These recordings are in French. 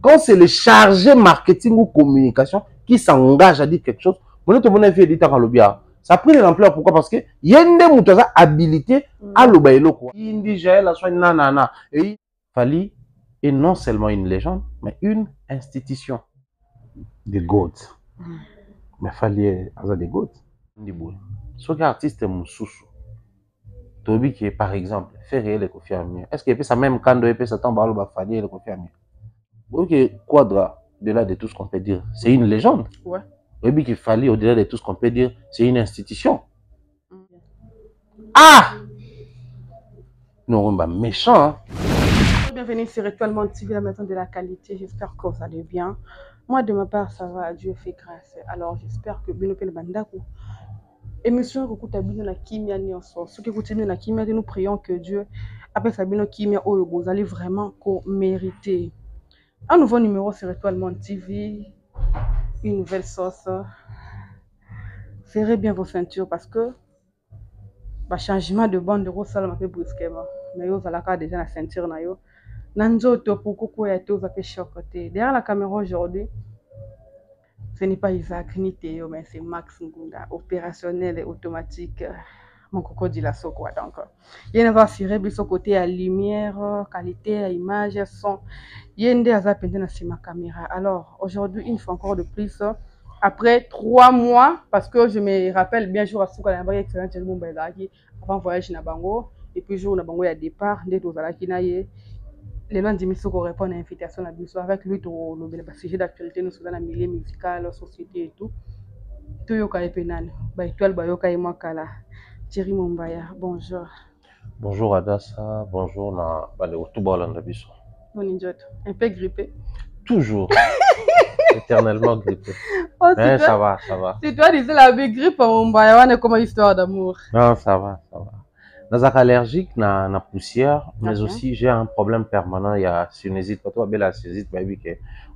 quand c'est le chargé marketing ou communication qui s'engage à dire quelque chose, vous te monnaie fait éditeur à l'obia. Ça a pris de l'ampleur. Pourquoi? Parce que il y a une habilité à l'obaïlo quoi. Indigène, la soigne, nanana. Et Fally est non seulement une légende, mais une institution. Des goats. Mais Fally est des goats. Ce qui est artiste Moussoussou. Tobi qui est par exemple, fait réel et confirmé. Est-ce qu'il peut ça même quand il peut s'attendre à l'oba Fally et confirmé? Ok, Quadra, au-delà de tout ce qu'on peut dire, c'est une légende. Ouais. Oui, qu'il fallait, au-delà de tout ce qu'on peut dire, c'est une institution. Ah! Non, bah méchant. Hein? Bienvenue sur Étoilement TV, la maison de la qualité. J'espère que vous allez bien. Moi, de ma part, ça va. Dieu fait grâce. Alors, j'espère que Binopel Bandaku. Émission Rukuta Bino na Kimia Nyonso. Ceux qui écoutent na Kimia, nous prions que Dieu appelle sa Bino Kimia Oyo. Vous allez vraiment mériter. Un nouveau numéro sur Étoilement TV. Une nouvelle sauce. Serrez bien vos ceintures parce que le changement de bande de rose, ça m'a fait brusquement. Mais vous allez déjà la ceinture. Nanzoto pour coucou et tout, vous avez chocoté. Derrière la caméra aujourd'hui, ce n'est pas Isaac ni Théo, mais c'est Max Ngunda, opérationnel et automatique. Mon coco dit la quoi donc. Il y a un assuré de son côté à lumière, qualité, à image, son. Il y a un des azapes sur ma caméra. Alors aujourd'hui, une fois encore de plus, après 3 mois, parce que je me rappelle bien jour à ce qu'on a envoyé excellent avant voyage na bango et puis jour na bango il y a départ dès aux alakinaye. Les gens disent qu'on répond à l'invitation à Bissau avec lui pour le sujet d'actualité nous sommes dans la milieu musical, société et tout. Tout yoka epenan. Ba étoile ba yoka et moi kala. Thierry Mumbaya, bonjour. Bonjour Adassa, bonjour na bale Otubalanda Bissau. Un peu grippé. Toujours. Éternellement grippé. Oh, mais ça va, ça va. Si toi disais la grippe à Mumbaya, on est comme histoire d'amour. Non, ça va, ça va. Nous sommes allergiques à la poussière, mais aussi j'ai un problème permanent. Il y a sinusite. Quand on a la sinusite,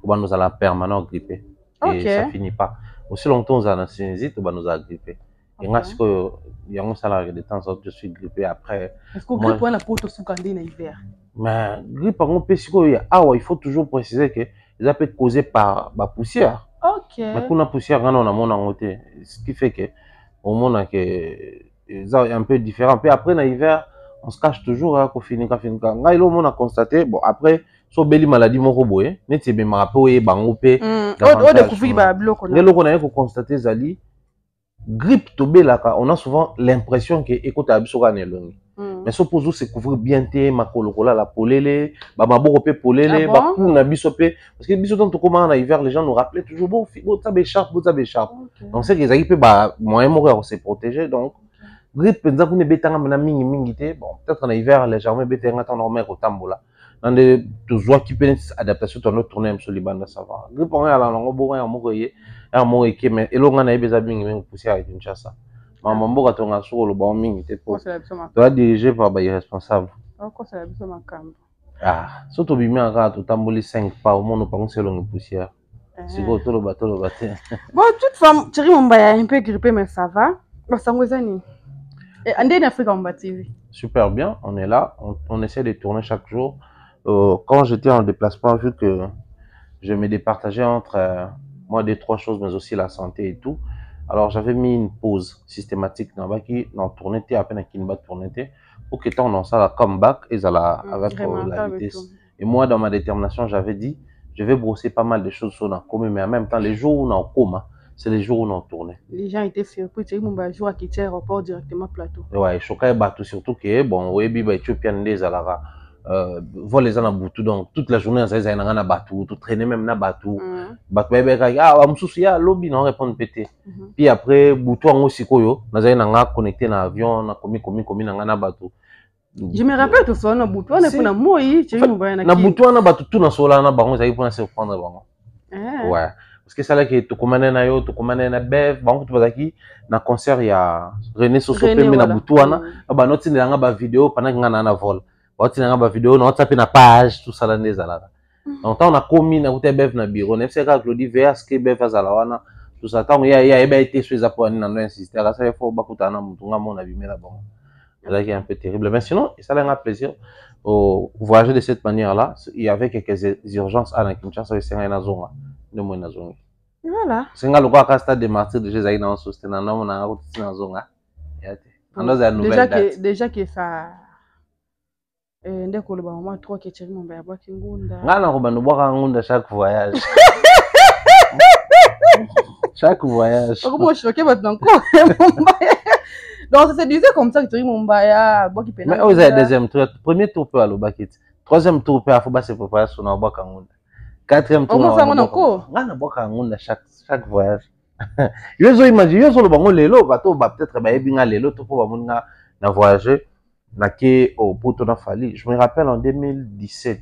nous allons permanent gripper. Et ça finit pas. Aussi longtemps nous avons la sinusite, nous allons gripper. Et moi, il y a un salaire de temps en temps, je suis grippé après. Est-ce qu'on grippe pour la peau sous candé dans l'hiver? Mais grippe, il faut toujours préciser que ça peut être causé par la poussière. Ok. Mais pour la poussière, on a mon angoté. Ce qui fait que au monde que c'est un peu différent. Puis après, dans l'hiver, on se cache toujours à finir. Là, on a constaté, bon, après, sur belle maladie, mon robot, net c'est bien rappelé, bangopé. On a constaté, Zali, grippe, on a souvent l'impression que, écoute, mais ça pour se couvrir bien, ma colocola, la polele, ma boropé polele, ma pou na bisopé. Parce que bisopé, tout comment en hiver, les gens nous rappelaient toujours, bon, ça bécharpe. Donc, c'est qu'ils arrivent, moyen mourir, se protéger, donc. Grippe, peut-être en hiver, légèrement, normal au tambola. Dans des oies qui peuvent adaptation dans notre tournée, sur Liban, ça va. Grippe, on est à l'angle, on est mais on a besoin de pousser avec une chasse. Maman, on a sur le bon ming, tu as dirigé par les responsables. Ah, surtout, bien, on tout tamboli 5 pas au monde, on selon le poussière. C'est quoi, tout le bateau. Bon, toute femme, Thierry Mumbaya est un peu grippé, mais ça va. Ça vous est et en Afrique, on va TV. Super bien, on est là, on essaie de tourner chaque jour. Quand j'étais en déplacement, vu que je me départageais entre moi des 3 choses, mais aussi la santé et tout, alors j'avais mis une pause systématique dans la tournée, à peine qu'il va tourner, pour que tant dans ça la comeback et ça la avec la vitesse. Et moi, dans ma détermination, j'avais dit, je vais brosser pas mal de choses sur la coma, mais en même temps, les jours où on est en coma, c'est les jours où on a tourné. Les gens étaient surpris. Tu sais, mon jour à quitter l'aéroport directement plateau. Ouais, choqué bateau surtout que bon, oui, biba éthiopienne des alara. Vol les gens à Boutou donc toute la journée ça ils ont un bateau, tout traîner même na bateau. Bateau ya lobby non répondre pété. Puis après Boutou en aussi koyo, na za na connecté na avion, na komi na bateau. Je me rappelle tout ça, na Boutou on est pour na moi, na Boutou na bateau tout na sola na bango ça il faut se prendre bango. Ouais. Parce que c'est là que tu commandes na yo, tu commandes na bev, bango tu vas aquí na concert ya René Sosopé mais na Boutouana, ba noti na ba vidéo pendant que na vol. Ba noti na ba vidéo na WhatsApp na page tout ça là des alala. Donc on a commis na côté bev na bureau, ne c'est ka Claudie VS que bev azalawana, tout ça tant ya ba été sur za pour na insister, ça il faut ba kutana mutunga mon abimela bon. C'est là qui est un peu terrible mais sinon ça là un plaisir. voyager de cette manière-là, il y avait quelques urgences à la Kinshasa, c'est un azonga. De mon azonga. Voilà. C'est un gars qui a stade de martyr de Jésus dans ce stade. Non, on a un azonga. Déjà que ça. Ndé ko le ba moi trop que tiri momba ya bwa kingunda. Ngana ko bando bwa ngunda chaque voyage. Chaque voyage. Comment choquer maintenant quoi? Donc ça se disait comme ça que tiri momba ya bwa ki pena. Mais vous avez deuxième tour, premier tour peut aller au bakit. Troisième tour peut faut pas se préparer sur na bwa ngunda. Quatrième tour. Comment ça on encore? Ngana bwa ngunda chaque voyage. Yo imagine yo so le bango lelo bato ba peut-être ba ebinga lelo to po ba munga na voyager. Naké au Poto na Fali. Je me rappelle en 2017,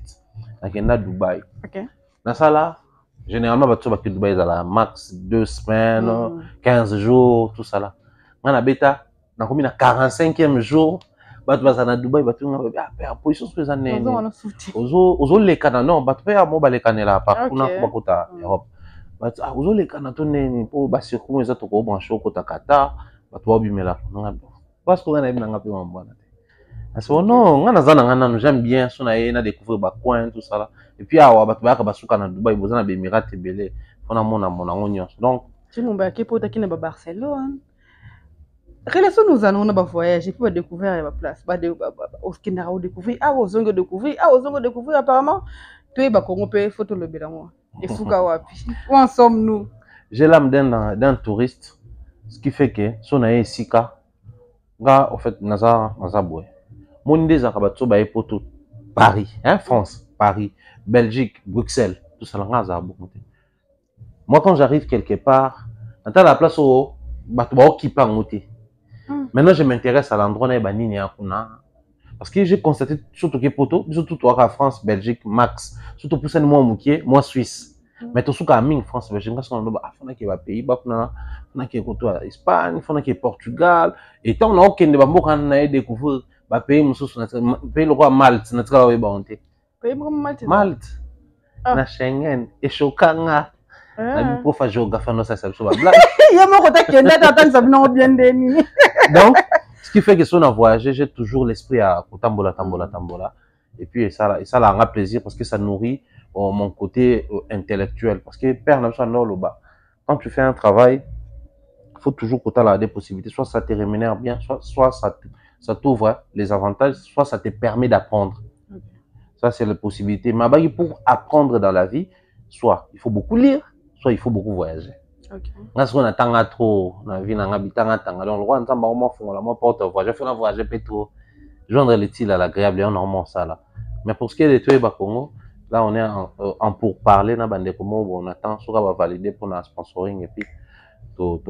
naké na Dubaï. Ok. Dans ça là, généralement, bateau à Dubaï, ils ont max 2 semaines, 15 jours, tout ça là. Moi, na bêta, na combien na 45e jour, bateau à Dubaï, bateau na position sur les années. Ozo les canaux, non, bateau à moi les canaux là, par contre, na kota Europe. Bateau ozo les canaux, ton nez, pour bas circuler les autres ko brancher au kota Qatar, bateau abimela. Parce qu'on a bien ngapé mambana. Non, j'aime bien si on a découvert des coins, tout ça là. Et puis, à Dubaï, vous avez des Émirats belé. On a mon donc, tu m'as dit que tu Barcelone. Relation nous allons voyager, puis découvrir la place. Au Kenya, on découvrir, aux Zongo découvrir, apparemment. Tu es Congo, photo le bilan. Et Foukawapi. Où en sommes-nous? J'ai l'âme d'un touriste, ce qui fait que si on a ici, en fait, Nazaboué. Mon idée, c'est que Paris, hein, France, Paris, Belgique, Bruxelles, tout ça, moi, quand j'arrive quelque part, dans la place où maintenant, je m'intéresse à l'endroit où parce que j'ai constaté surtout que surtout toi à France, Belgique, Max, surtout pour ça, moi, Suisse. Mais tout ce qui est France, Belgique, il y a pays, il y a Espagne, il y a Portugal, et tant on a aucun débat, découvrir. Pays le roi Malte na tika wa bonté pays Malte na Schengen et chokanga na prof géographie no ça so ba ya mo kota kenda tata ça non bien deni. Donc ce qui fait que si on a voyagé, j'ai toujours l'esprit à tambola et puis ça a un plaisir parce que ça nourrit mon côté intellectuel parce que père n'a pas loba quand tu fais un travail il faut toujours que tu aies des possibilités soit ça te rémunère bien soit ça t'ouvre les avantages, soit ça te permet d'apprendre. Okay. Ça, c'est la possibilité. Mais pour apprendre dans la vie, soit il faut beaucoup lire, soit il faut beaucoup voyager. Parce qu'on attend trop, dans la vie, on habite en attend. Alors, le roi, on porte voyager, il faut voyager trop. Joindre l'utile à l'agréable, et on a ça là. Mais pour ce qui est de tout Congo, là, on est en pourparler, on attend, soit on va valider pour notre sponsoring et puis. Il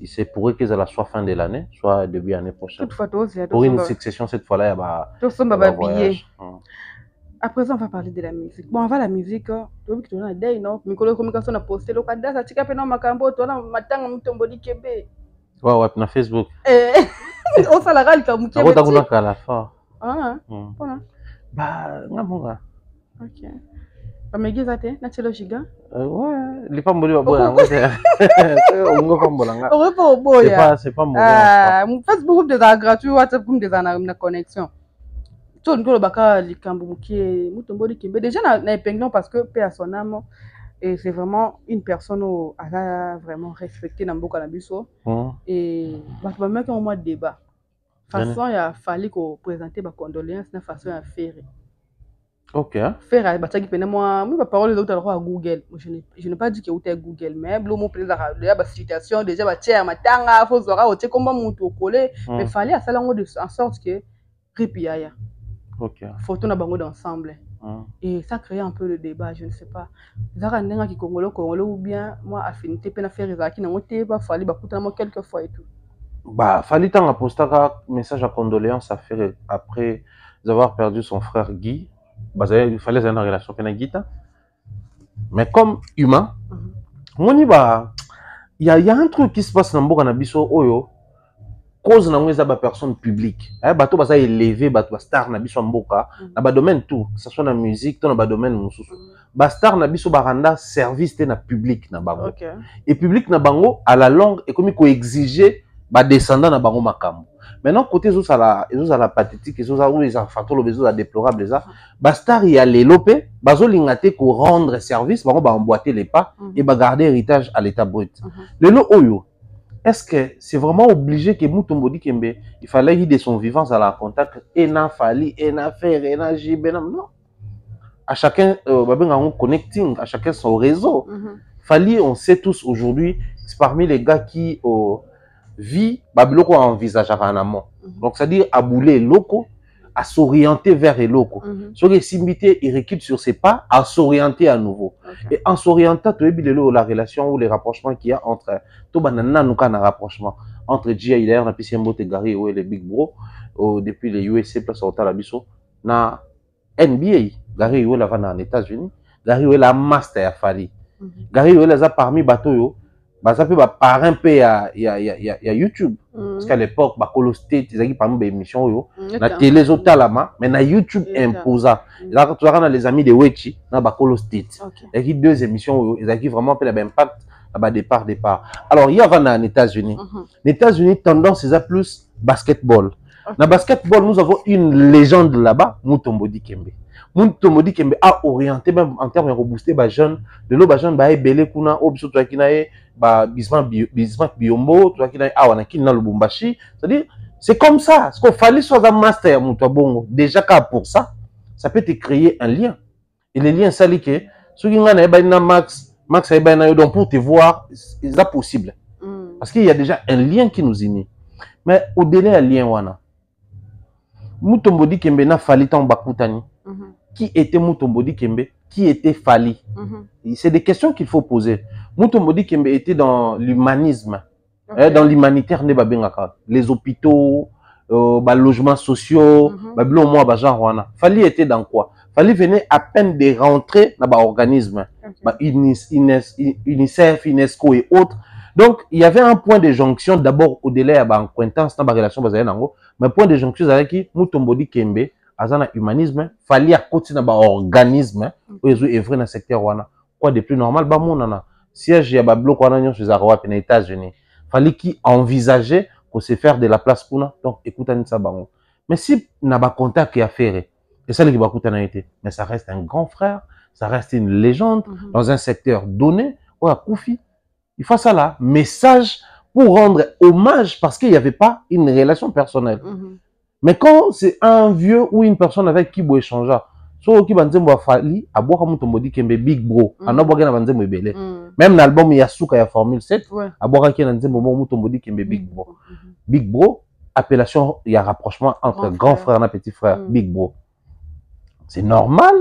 se pourrait que ça soit fin de l'année, soit début l'année prochaine. Pour une succession, cette fois-là, il y a voyage. À présent, on va parler de la musique. Bon, avant la musique, tu vois que tu as des non, mais quand la communication a posté le cadre, ça tika pena makambo, tu as matanga mutomboli kebe. Ouais, na Facebook. On s'en la râle comme kebe. On t'a à la fin. Ah, voilà. Bah, ngamonga. Ok. Pamegeza te na chelo shiga? Ouais, les femmes bolé boya ngote. On go femme bolanga. On pas boya. C'est pas mauvais. Mon Facebook déjà gratuit, WhatsApp comme déjà na connexion. Tout le baka likambo mukie mutomboli kimbe. Déjà na épinglon parce que paix à son âme et c'est vraiment une personne où elle a vraiment respecté na mboka na biso et ba mec au mois de débat. Façon il a fallu qu'on présenter ba condoléances na façon à faire. Ok. Faire moi ma parole les autres à Google. Je n'ai pas dit que c'était Google mais le mot plaisir la citation déjà ba tiers matanga faut zora o comme mutu collé mais fallait à ça en sorte que ripiaya. Ok. Photo na bango d'ensemble. Et ça crée un peu le débat, je ne sais pas. Zara ndenga ki congolo ou bien moi affinité pe na faire ezaki na ngote ba fallait ba kutana quelques fois et tout. Bah fallait tant postaka message à condoléances à faire après avoir perdu son frère Guy. Bah, il fallait avoir une relation avec Guita. Mais comme humain, on y va. Il y a un truc qui se passe dans le Nabiso Oyo. Cause dans les personnes publiques. Bateau basa élevé, bateau star Nabiso Mboka. Dans le domaine tout, que ce soit dans la musique, dans le domaine mususu. Star Nabiso Baranda service na public na bango. Et public na bango à la longue et comme il faut exiger ba descendant na bango makambo. maintenant côté ils ont la pathétique ils ont les fatolo ils ont la déplorable ça bastar il y a les lopé bazo lingate ko rendre service ba emboîter les pas et ba garder héritage à l'état brut le lo oyo est-ce que c'est vraiment obligé que Mutombo Dikembe il fallait y de son vivant à la contact et n'a fallu et n'a fait et n'a jibé non à chacun connecting à chacun son réseau Fali on sait tous aujourd'hui c'est parmi les gars qui vit Babiloko envisage en amont. Donc, c'est-à-dire à bouler loco, à s'orienter vers les locaux. Sur les similitudes, il recule sur ses pas, à s'orienter à nouveau. Et en s'orientant, tu as la relation ou les rapprochements qu'il y a entre rapprochement entre Gia Hilaire, la PCMBO Gary ou les Big Bro, depuis les USA plus au Talabiso, na NBA, Gary ou la en États-Unis, Gary ou la master à Fali. Gary ou les a parmi bateaux. Bah ça peut par un peu à YouTube parce qu'à l'époque bah Colo State ils avaient parmi des émissions la télé zotalama mais na YouTube imposa là tu as les amis de Wechi na bah Colo State et qui deux émissions ils avaient vraiment fait l'impact à départ alors il y a en États-Unis les États-Unis tendance c'est à plus basketball na basketball nous avons une légende là-bas Mutombo Dikembe Mutombo Dikembe a orienté même en termes de rebooster les jeunes de l'eau jeunes bah belé kuna obso toi qui nae bah Bismarck Biombo toi qui nae awana qui na Lubumbashi c'est-à-dire c'est comme ça ce qu'il fallait soit un master Mutombo déjà qu'à pour ça peut te créer un lien et les liens ça li que ceux qui na ba na Max ba na donc pour te voir c'est possible parce qu'il y a déjà un lien qui nous unit mais au-delà un lien wana Mutombo Dikembe na fali tan bakutani qui était Mutombo Dikembe, qui était Fali. C'est des questions qu'il faut poser. Mutombo Dikembe était dans l'humanisme, dans l'humanitaire, les hôpitaux, les logements sociaux, Fali était dans quoi? Fali venait à peine de rentrer dans l'organisme, UNICEF, UNESCO et autres. Donc, il y avait un point de jonction, d'abord au-delà de l'acquaintance, dans la relation, mais point de jonction avec Mutombo Dikembe, azana humanisme fallait à côté d'un organisme où ils ont œuvré dans le secteur wana quoi de plus normal bah mon nana siège ya bablo quoi nanya chez Arawa aux États-Unis fallait qui envisager pour se faire de la place pour nous donc écoutez ça bango mais si n'a pas contact qui a fait et ça qui va écouter n'a été mais ça reste un grand frère ça reste une légende dans un secteur donné ou à Koufi il faut ça là message pour rendre hommage parce qu'il n'y avait pas une relation personnelle. Mais quand c'est un vieux ou une personne avec qui vous échangez, so qui banzembo a fali a boire Mutombo Dikembe Big Bro, a no boire na banzembo ebele. Même l'album Yasuka ya Formule 7, a boire qui na banzembo Mutombo Dikembe Big Bro. Big Bro, appellation il y a rapprochement entre grand frère et petit frère, Big Bro. C'est normal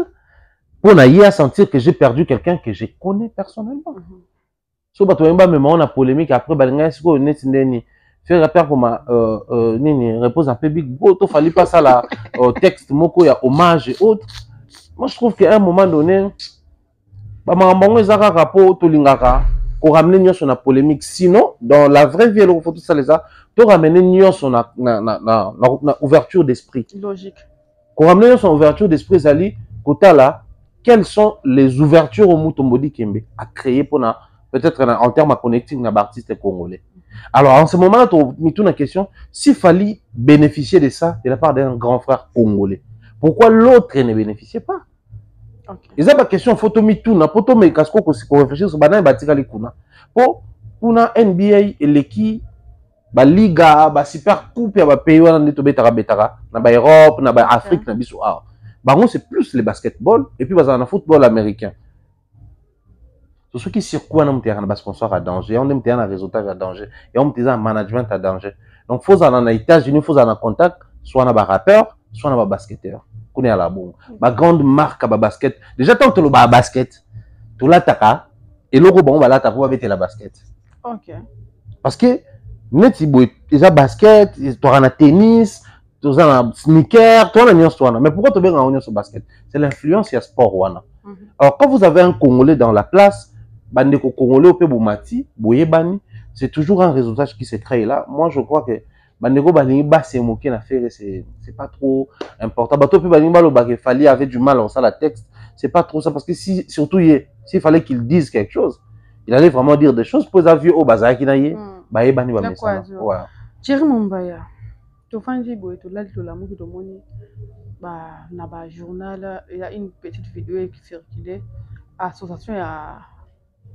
pour naïe à sentir que j'ai perdu quelqu'un que je connais personnellement. So bato yemba me on a polémique après balinga siko net ndeni. Faire rapport pour ma repose un peu Big Bro, il fallait pas ça là texte moko ya hommage et autres. Moi je trouve qu'à un moment donné ba mamango ezaka rapport to lingaka ko ramener nyonso na polémique sinon dans la vraie vie il faut tout ça les a to ramener nyonso na ouverture d'esprit logique ko ramener nyonso na ouverture d'esprit zali kota là quelles sont les ouvertures au Mutombo Dikembe à créer pour na peut-être en termes de connecting na artiste congolais. Alors, en ce moment-là, tu as mis toute la question, s'il fallait bénéficier de ça de la part d'un grand frère congolais, pourquoi l'autre ne bénéficiait pas? Et ça, la question, il faut tout mettre tout, il faut tout mettre pour réfléchir sur la question. Pour la NBA et l'équipe, la Liga, la Super Coupe, il y a des pays où on est Europe, en Afrique, c'est plus le basketball et puis le football américain. C'est ceux qui circulent dans le terrain, des sponsors à danger, on a un résultat à danger, et on a un management à danger. Donc, il faut aller aux États-Unis, il faut aller en contact, soit dans les rappeurs, soit dans les basketteurs. On est à la bonne. Ma grande marque à basket. Déjà, tant que tu as basket, tu l'as taka, et le rebond va là, tu vas avec la basket. Ok. Parce que, tu as basket, tu as un tennis, tu as un sneaker, tu as un sport. Mais pourquoi tu as un sur basket? C'est l'influence, il y a sport. Alors, quand vous avez un Congolais dans la place, Bandeko Congolais au Pébomati, Boyebani, c'est toujours un résultat qui se crée là. Moi, je crois que Bandeko Balinba, c'est moqué d'affaire, c'est pas trop important. Bato Balinba, le Fali avait du mal à ça, la texte. C'est pas trop ça, parce que surtout, s'il fallait qu'il dise quelque chose, il allait vraiment dire des choses pour les vieux au bazar qui n'aille, Baïbani, Bamesana. Thierry Mumbaya, Tu fais un jibo et tu l'as dit la mouille de moni. Bah, na ba journal, il y a une petite vidéo qui circulait. Association à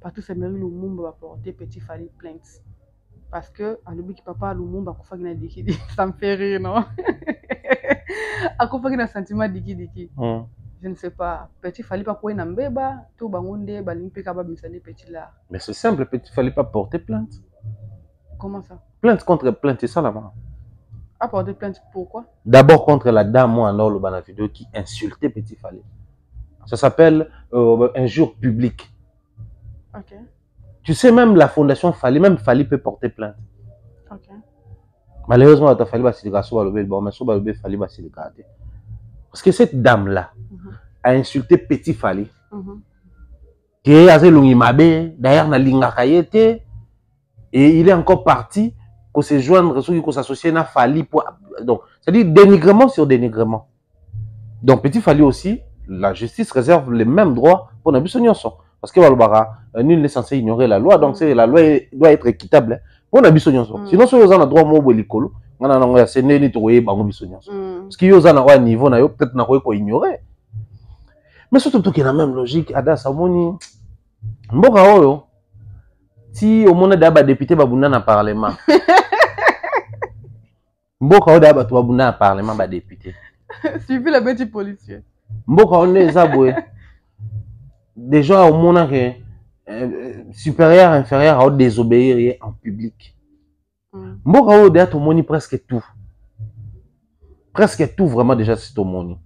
Patrice Emery Lumumba va porter Petit Fally plainte. Parce que, à l'oubli que papa Lumumba, ça me fait rire, non? À quoi qu'il a un sentiment diki. Je ne sais pas. Petit Fally pas quoi un bébé, tout bangonde, balimpe capable de me petit là. Mais c'est simple, Petit Fally pas porter plainte. Comment ça? Plainte contre plainte, c'est ça là-bas. À porter plainte pourquoi? D'abord contre la dame, moi, en or, la vidéo qui insultait Petit Fally. Ça s'appelle injure publique. Ok. Tu sais, même la fondation Fally, même Fally peut porter plainte. Ok. Malheureusement, il a fallu Fally. Parce que cette dame-là a insulté Petit Fally. Qui a d'ailleurs, et il est encore parti pour se joindre, pour s'associer à Fally. Donc, c'est-à-dire dénigrement sur dénigrement. Donc, Petit Fally aussi, la justice réserve les mêmes droits pour Nabi Sonyoso. Parce que nul n'est censé ignorer la loi, donc la loi doit être équitable pour Nabi Sonyoso. Sinon, si vous avez un droit, c'est parce qu'il y a un niveau, peut-être qu'on ignorer. Mais surtout qu'il y a la même logique, Ada Samoni, si au monde d'aba député babunda na parlement. Mboka d'aba to babunda na parlement ba député. Suivi la petite policier. Mboka on est zaboué. Déjà au monde que supérieur inférieur à désobéir en public. Mboka on d'être au monde presque tout. Presque tout vraiment déjà c'est au monde.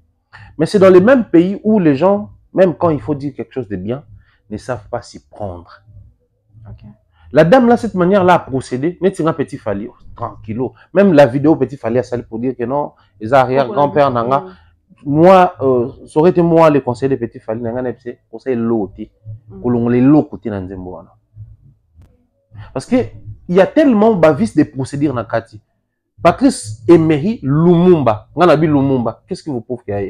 Mais c'est dans les mêmes pays où les gens, même quand il faut dire quelque chose de bien, ne savent pas s'y prendre. Okay. La dame là, cette manière-là a procédé, mais c'est un Petit Fally, tranquillo. Même la vidéo Petit Fally a sali pour dire que non, les arrière-grands-pères nanga. Moi, ça aurait été moi le conseil de Petit Fally nanga nepse, conseil loti, pour les lots côté dans Nzembo. Parce que il y a tellement de vices de procédures dans Kati. Patrice Emery Lumumba, Nganabi Lumumba, qu'est-ce qui vous prouve qu'il y a?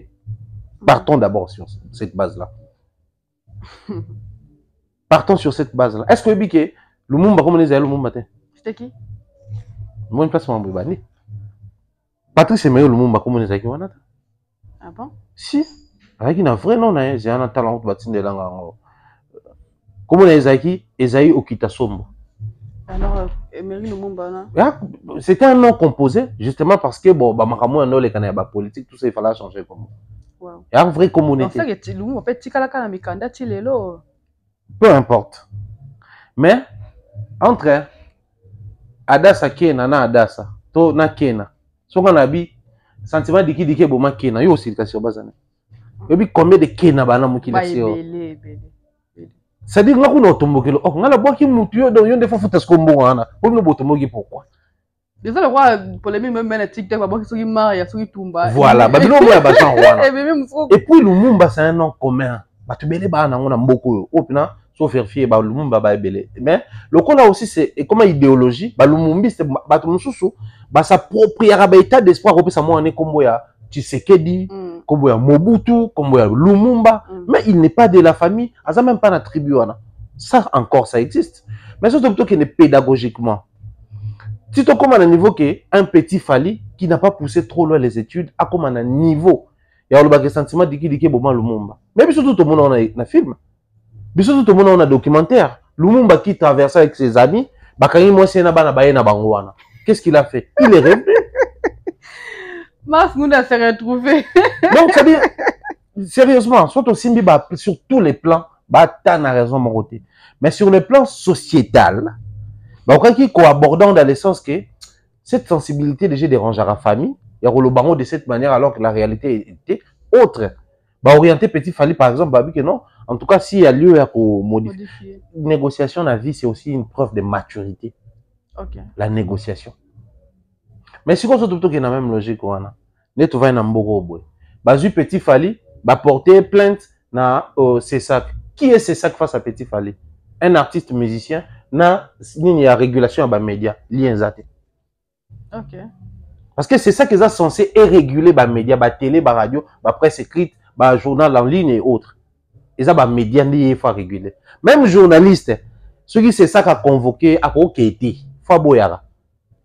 Partons d'abord sur cette base-là. Partons sur cette base-là. Est-ce que vous dites que Lumumba, comment les a Lumumba? C'était qui? Moi, une place pour m'embrouiller. Patrice Emery Lumumba, comment les a dit? Ah bon? Si. Avec un vrai nom, j'ai un talent de bâtir des langues. Comment les a dit? Esaïe Okitasombo. Alors, Emery Lumumba, c'était un nom composé, justement parce que, bon, Makamou, un les canaux politique, tout ça, il fallait changer comme. Wow. Il y a une vraie communauté. Peu importe. Mais, entre Adassa Kena, na Adassa, to na Kena, so qu'on a dit, sentiment de qui boma Kena, yo aussi, sur Bazane. Yo bi combien de Kena bana mukilasi yo. C'est-à-dire que nous avons dit, oh, on a boire qui mouture, donc on a fait foutre ce qu'on boit, on a boire pourquoi? Déjà, le roi, pour les mêmes men TikTok, il y a Maria, il y a Tumba. Voilà, et puis Lumumba, c'est un nom commun. Tu belé ba na ngona mboko yo. Opina, sauf vérifier ba Lumumba ba belé. Mais le qu'on a aussi c'est comme idéologie, ba Lumumbi c'est ba tout mususu, ba s'approprier ba état d'espoir ko pesa mo ane kombo ya Tshisekedi, kombo ya Mobutu, kombo ya Lumumba, mais il n'est pas de la famille, ça même pas na tribu wana. Ça encore ça existe. Mais surtout plutôt qu'il est pédagogiquement. Si tu as comme un niveau qu'un Petit Fally qui n'a pas poussé trop loin les études, a comme un niveau. Il y a le sentiment de qui Boman Lumumba. Mais surtout tout le monde a un film. Mais surtout tout le monde a un documentaire. Lumumba qui traverse avec ses amis, qu'est-ce qu'il a fait? Il est revenu. Mars Mouna s'est retrouvé. Donc, c'est-à-dire, sérieusement, surtout sur tous les plans, Batan a raison, mon côté. Mais sur le plan sociétal, abordant dans le sens que cette sensibilité déjà dérange à la famille, il y a le baron de cette manière alors que la réalité était autre. Orienter Petit Fally par exemple, que non, en tout cas s'il y a lieu à modifier. Négociation dans la vie, c'est aussi une preuve de maturité. Okay. La négociation. Mais si on se trouve qu'il y a la même logique, net va en Mboro. Petit Fally va porter plainte na CESAC. Qui est CESAC face à Petit Fally? Un artiste musicien. Na il y a régulation à bas médias liens zate. OK. Parce que c'est ça qu'ils sont censés réguler bas médias, bas télé, bas radio, bas presse écrite, bas journal en ligne et autres. Et ça bas médias il faut réguler. Même journaliste, ceux qui c'est ça qu'a convoqué à quoi été, faut boyara.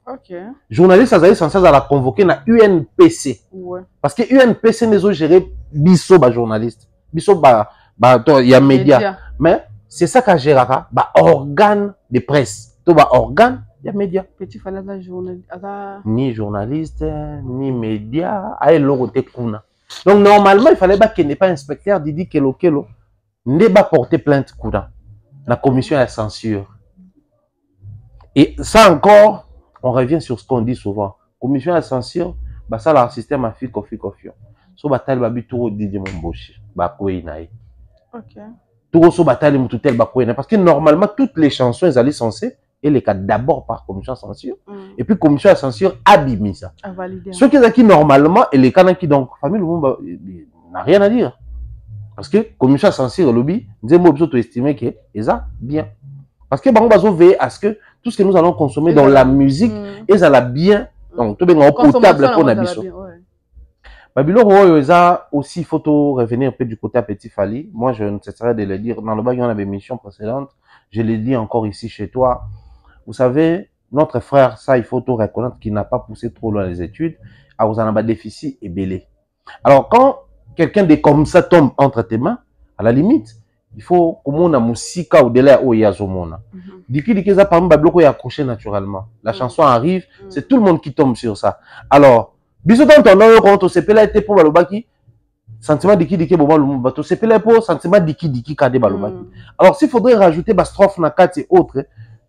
Ok. Journaliste azali censé la convoquer na UNPC. Ouais. Parce que UNPC n'est pas géré biso ba journaliste. Biso ba il y a média. Mais c'est ça qu'a géré ba organe de presse. To ba organe il y a média. Petit fallait la journaliste. Ni journaliste, ni média, aïe l'autre kuna. Donc normalement il fallait pas qu'il n'ait pas inspecteur Didi Kelo ne pas porter plainte kuna. La commission de censure. Et ça encore, on revient sur ce qu'on dit souvent. Commission de censure, bah ça le système a fait confiance. So batal babi tout Didi Momboshi, ba koinaï. Ok. Tout so batal mututel ba koinaï parce que normalement toutes les chansons elles allaient censées et les cas d'abord par commission de censure et puis commission de censure abîme ça. À valider. Ceux qui normalement et les cas qui donc famille le monde n'a rien à dire. Parce que commission de censure lobby, nous avons besoin d'estimer que ça bien. Parce que nous allons veiller à ce que tout ce que nous allons consommer dans la musique, et ça bien, donc tout bien potable pour l'habitation. Babylon, aussi, il faut revenir un peu du côté à Petit Fally. Moi, je ne cesserai de le dire. Dans le bas, il y en avait une émission précédente. Je l'ai dit encore ici chez toi. Vous savez, notre frère, ça, il faut tout reconnaître qu'il n'a pas poussé trop loin les études. À vous en avoir déficit et belé. Alors, quand quelqu'un de comme ça tombe entre tes mains, à la limite, il faut que on a musika au délai où il y a zomona. Diki ça parmi Babylon est accroché naturellement. La chanson arrive, c'est tout le monde qui tombe sur ça. Alors, bisous dans ton nom quand on s'est pelé été pour balobaki, sentiment diki boba le bateau c'est pelé pour sentiment diki kade balobaki. Alors, s'il faudrait rajouter ba strophe na 4 et autres,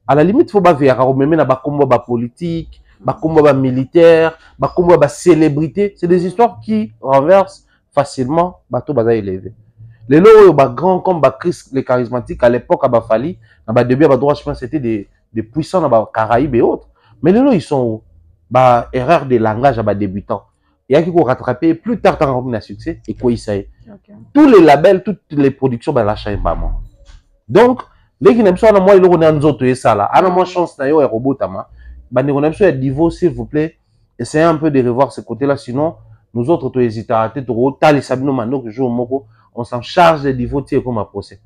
à la limite faut ba vers même na ba combo ba politique, ba combo ba militaire, ba combo ba célébrité, c'est des histoires qui renversent facilement bateau baza élevé. Les lots grand comme Chris les charismatiques à l'époque à Bafali, à début à droite je pense c'était des puissants dans Caraïbes et autres. Mais les lots ils sont erreur de langage à débutants. Il y a qui vont rattraper plus tard quand on a succès et quoi ça est. Tous les labels, toutes les productions lâchent un bas. Donc les qui n'aiment pas moi ils ont un autre et ça là. Alors moi chance d'ailleurs et robot tama. On aime ça niveau s'il vous plaît. Essayez un peu de revoir ce côté là sinon nous autres tu hésites à rater trop tard les sabino mano que jour moko on s'en charge des divotiers comme un procès.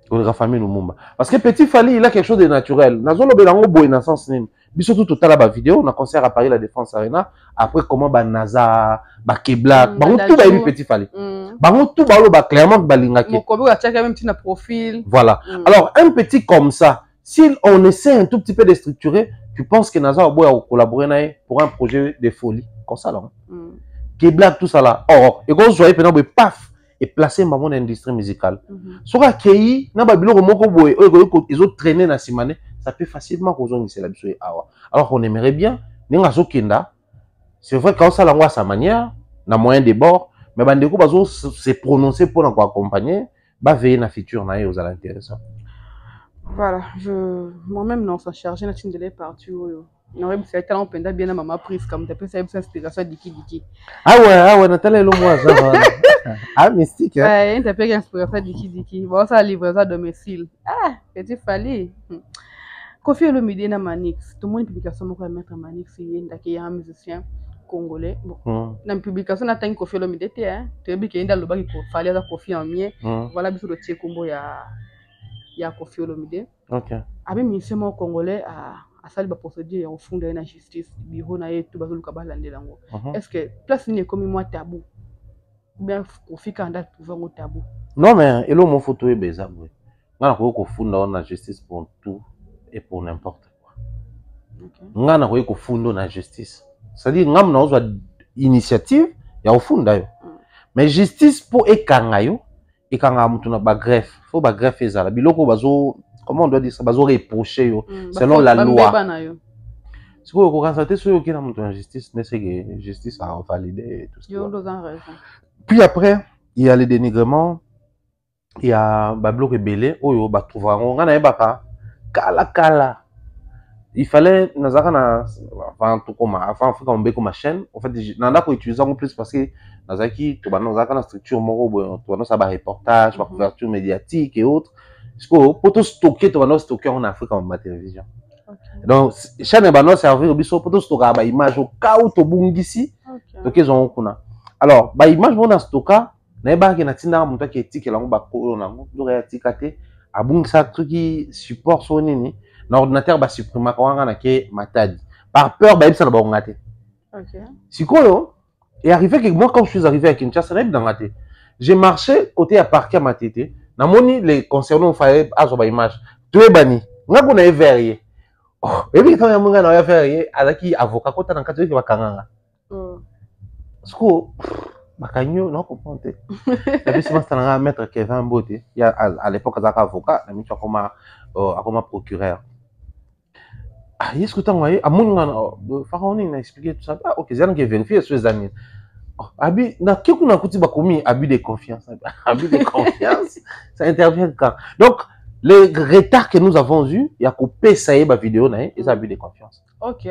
Pour la famille nous mumba. Parce que Petit Fally il a quelque chose de naturel. Nazolo belango boy na sens nim. Biso tout à la vidéo on a concert à Paris la Défense Arena après comment ba Naza ba Keblak ba tout ba eu Petit Fally. Ba tout ba lo ba clairement ba lingaki. Mon kobo a checké même petit na profil. Voilà. Alors un petit comme ça, si on essaie un tout petit peu de structurer, tu penses que Naza boy a collaboré pour un projet de folie comme ça là. Keblak tout ça là. Or et quand je voyais pendant paf et placer ma mon industrie musicale. Sur la KI, na babilo moko boy, ils ont traîné na simane, ça peut facilement causer la biso awa. Alors on aimerait bien, ninga zokenda. C'est vrai quand ça l'envoie à sa manière, na moyen de bord, mais bandeko bazo se prononcer pour nous accompagner, ba veiller na futur na aux intéressant. Voilà, moi-même non, ça chargé na tine de les parties. Non, c'est tellement pendant bien à maman prise comme depuis ça inspiration diki. Ah ouais, Nathalie le moi ça. Ah mystique. Ouais, t'as pas inspiration diki. Bon ça livraison à domicile. Ah, Petit Fally. Kofi Olomide na Manix. Tout le monde publication moi quoi mettre Manix c'est ndaki un musicien congolais. Bon. Dans publication na tant Kofi Olomide té hein. Tu bi que inda loba ki Fally za Kofi en mien. Voilà biso le tie combo ya Kofi Olomide. OK. Abi musicien congolais à ça le procédure au fond de la justice bureau na yetu bazoluka balandela ngo. Est-ce que place ni comme moi tabou ou bien Kofi Kanda pouvoir au tabou? Non mais elo mon photo est beza boy. Ngana ko funda na justice pour tout et pour n'importe quoi. Ngana ko funda na justice. C'est-à-dire ngam na ozwa initiative ya ofunda yo. Mais justice pour ekanga yo, ekanga mutu na ba greffe, faut ba greffe ezala. Biloko bazo comment on doit dire ça? Bazo reprocher yo selon la loi. Si vous constatez sur qui la justice, c'est que justice a validé tout ça. Puis après, il y a les dénigrements, il y a Bablo Rebellé, oh bah trouver on a pas kala. Il fallait avant tout comme avant on comme ma chaîne, en fait nanda ko utiliser en plus parce que nazaki to ba nazaka structure moko to ba ça ba reportage, ba couverture médiatique et autres. Parce que pour tout stocker to ba stocker en Afrique en télévision. Donc chaîne ba no servir biso pour tout stocker ba image au cas où to bungisi. Donc ils ont kuna. Alors ba image bon stocker na ba ke na tinda mutu ki etike la ngo ba ko na ngo do réatikate abungisa truc qui support so nini na ordinateur ba supprimer ka wanga na ke matadi par peur bah ça na ba ngate. OK. Sikoyo et arrivé que moi quand je suis arrivé à Kinshasa na dans ngate. J'ai marché côté à parquet à Matete. Na moni les concernants fallait azo ba image. Tout bani. Nga ko na verrier. Oh, et puis quand munga na verrier alaki avocat kota na kati ba kanganga. Siko bakanyo non comprendre. Et puis c'est ma maître Kevin Mbote. Il y a à l'époque azaka avocat, na mitu comme procureur. Ah, est-ce que tu as envoyé à mon Pharaon a expliqué tout ça. Ah, ok, j'ai vérifié sur les années. Abi, na kiku na kuti ba komi abus de confiance. Abus de confiance, ça intervient quand. Donc, les retards que nous avons eu, il y a coupé ça y est, ma vidéo, et ça abus de confiance. OK.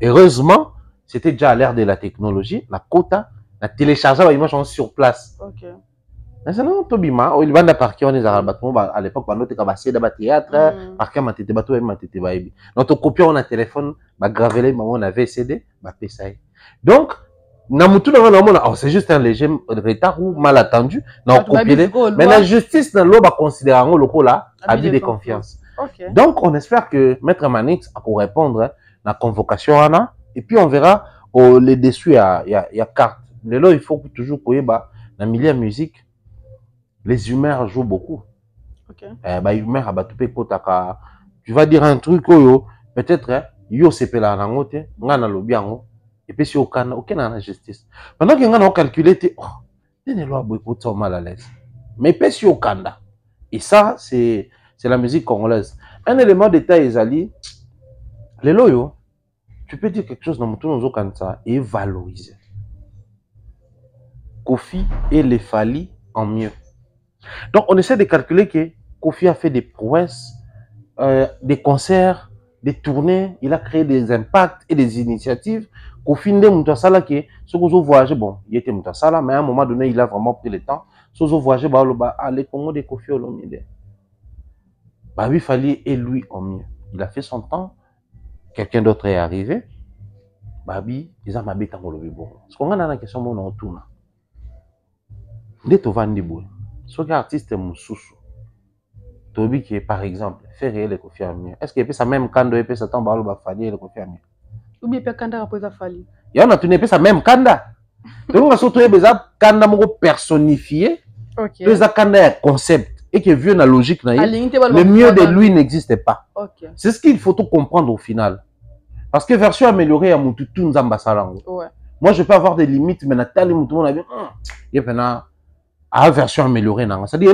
Heureusement, c'était déjà à l'ère de la technologie, la quota, la téléchargeable, l'image sur place. OK. Maintenant, Tobima, il va parquer on est à l'époque, on était cabassé dans le théâtre, parquer ma tête bateau et ma tête baby. Notre copie on a téléphone, bah gravé on avait CD, bah PSA. Donc, Namutu c'est juste un léger retard ou mal attendu, non copié. Mais la justice dans l'eau va considérer un loco là, abus de confiance. Okay. Donc, on espère que Maître Manix a pour répondre à la convocation Anna, et puis on verra les dessus il y a carte. Mais là, il faut toujours qu'il y ait dans le milieu de musique. Les humeurs jouent beaucoup. Okay. Humeur tu vas dire un truc peut-être yo sepe la nangote ngana lobiango et puis si aucun en justice. Pendant que ngana calculé oh ne loi beaucoup mal à l'aise. Mais puis si okanda. Et ça c'est la musique congolaise. Un élément détail ezali les loyo tu peux dire quelque chose dans mutu nozo kanza et valoriser. Kofi et les Fali en mieux. Donc, on essaie de calculer que Kofi a fait des prouesses, des concerts, des tournées, il a créé des impacts et des initiatives. Kofi Nde Moutasala, qui est, ce que vous voyagez, bon, il était Moutasala, mais à un moment donné, il a vraiment pris le temps. Ce que vous voyagez, les Congo de Kofi Olomide. Bah oui, Fali et lui en mieux. Il a fait son temps, quelqu'un d'autre est arrivé. Bah oui, ils ont m'habité en Olobi. Bon, ce qu'on a dans la question, mon nom, tout. Dès que tu vas ce qui est artiste Moussoussou, Tobi qui est par exemple, fait réel et Kofi Amir. Est-ce qu'il peut ça même kanda et peut ça tombe à l'eau Fali et le Kofi Amir? Ou bien peut kanda après ça Fali. Il y en a tu n'es pas ça même kanda. Tu vois surtout il y a kanda moko personnifié. OK. Tu as kanda concept et qui vient la logique na le mieux de lui n'existe pas. OK. C'est ce qu'il faut tout comprendre au final. Parce que version améliorée à Moututu Nzamba Salango. Ouais. Moi je peux avoir des limites mais Nathalie Moutou on a dit il y a à version améliorée. C'est-à-dire,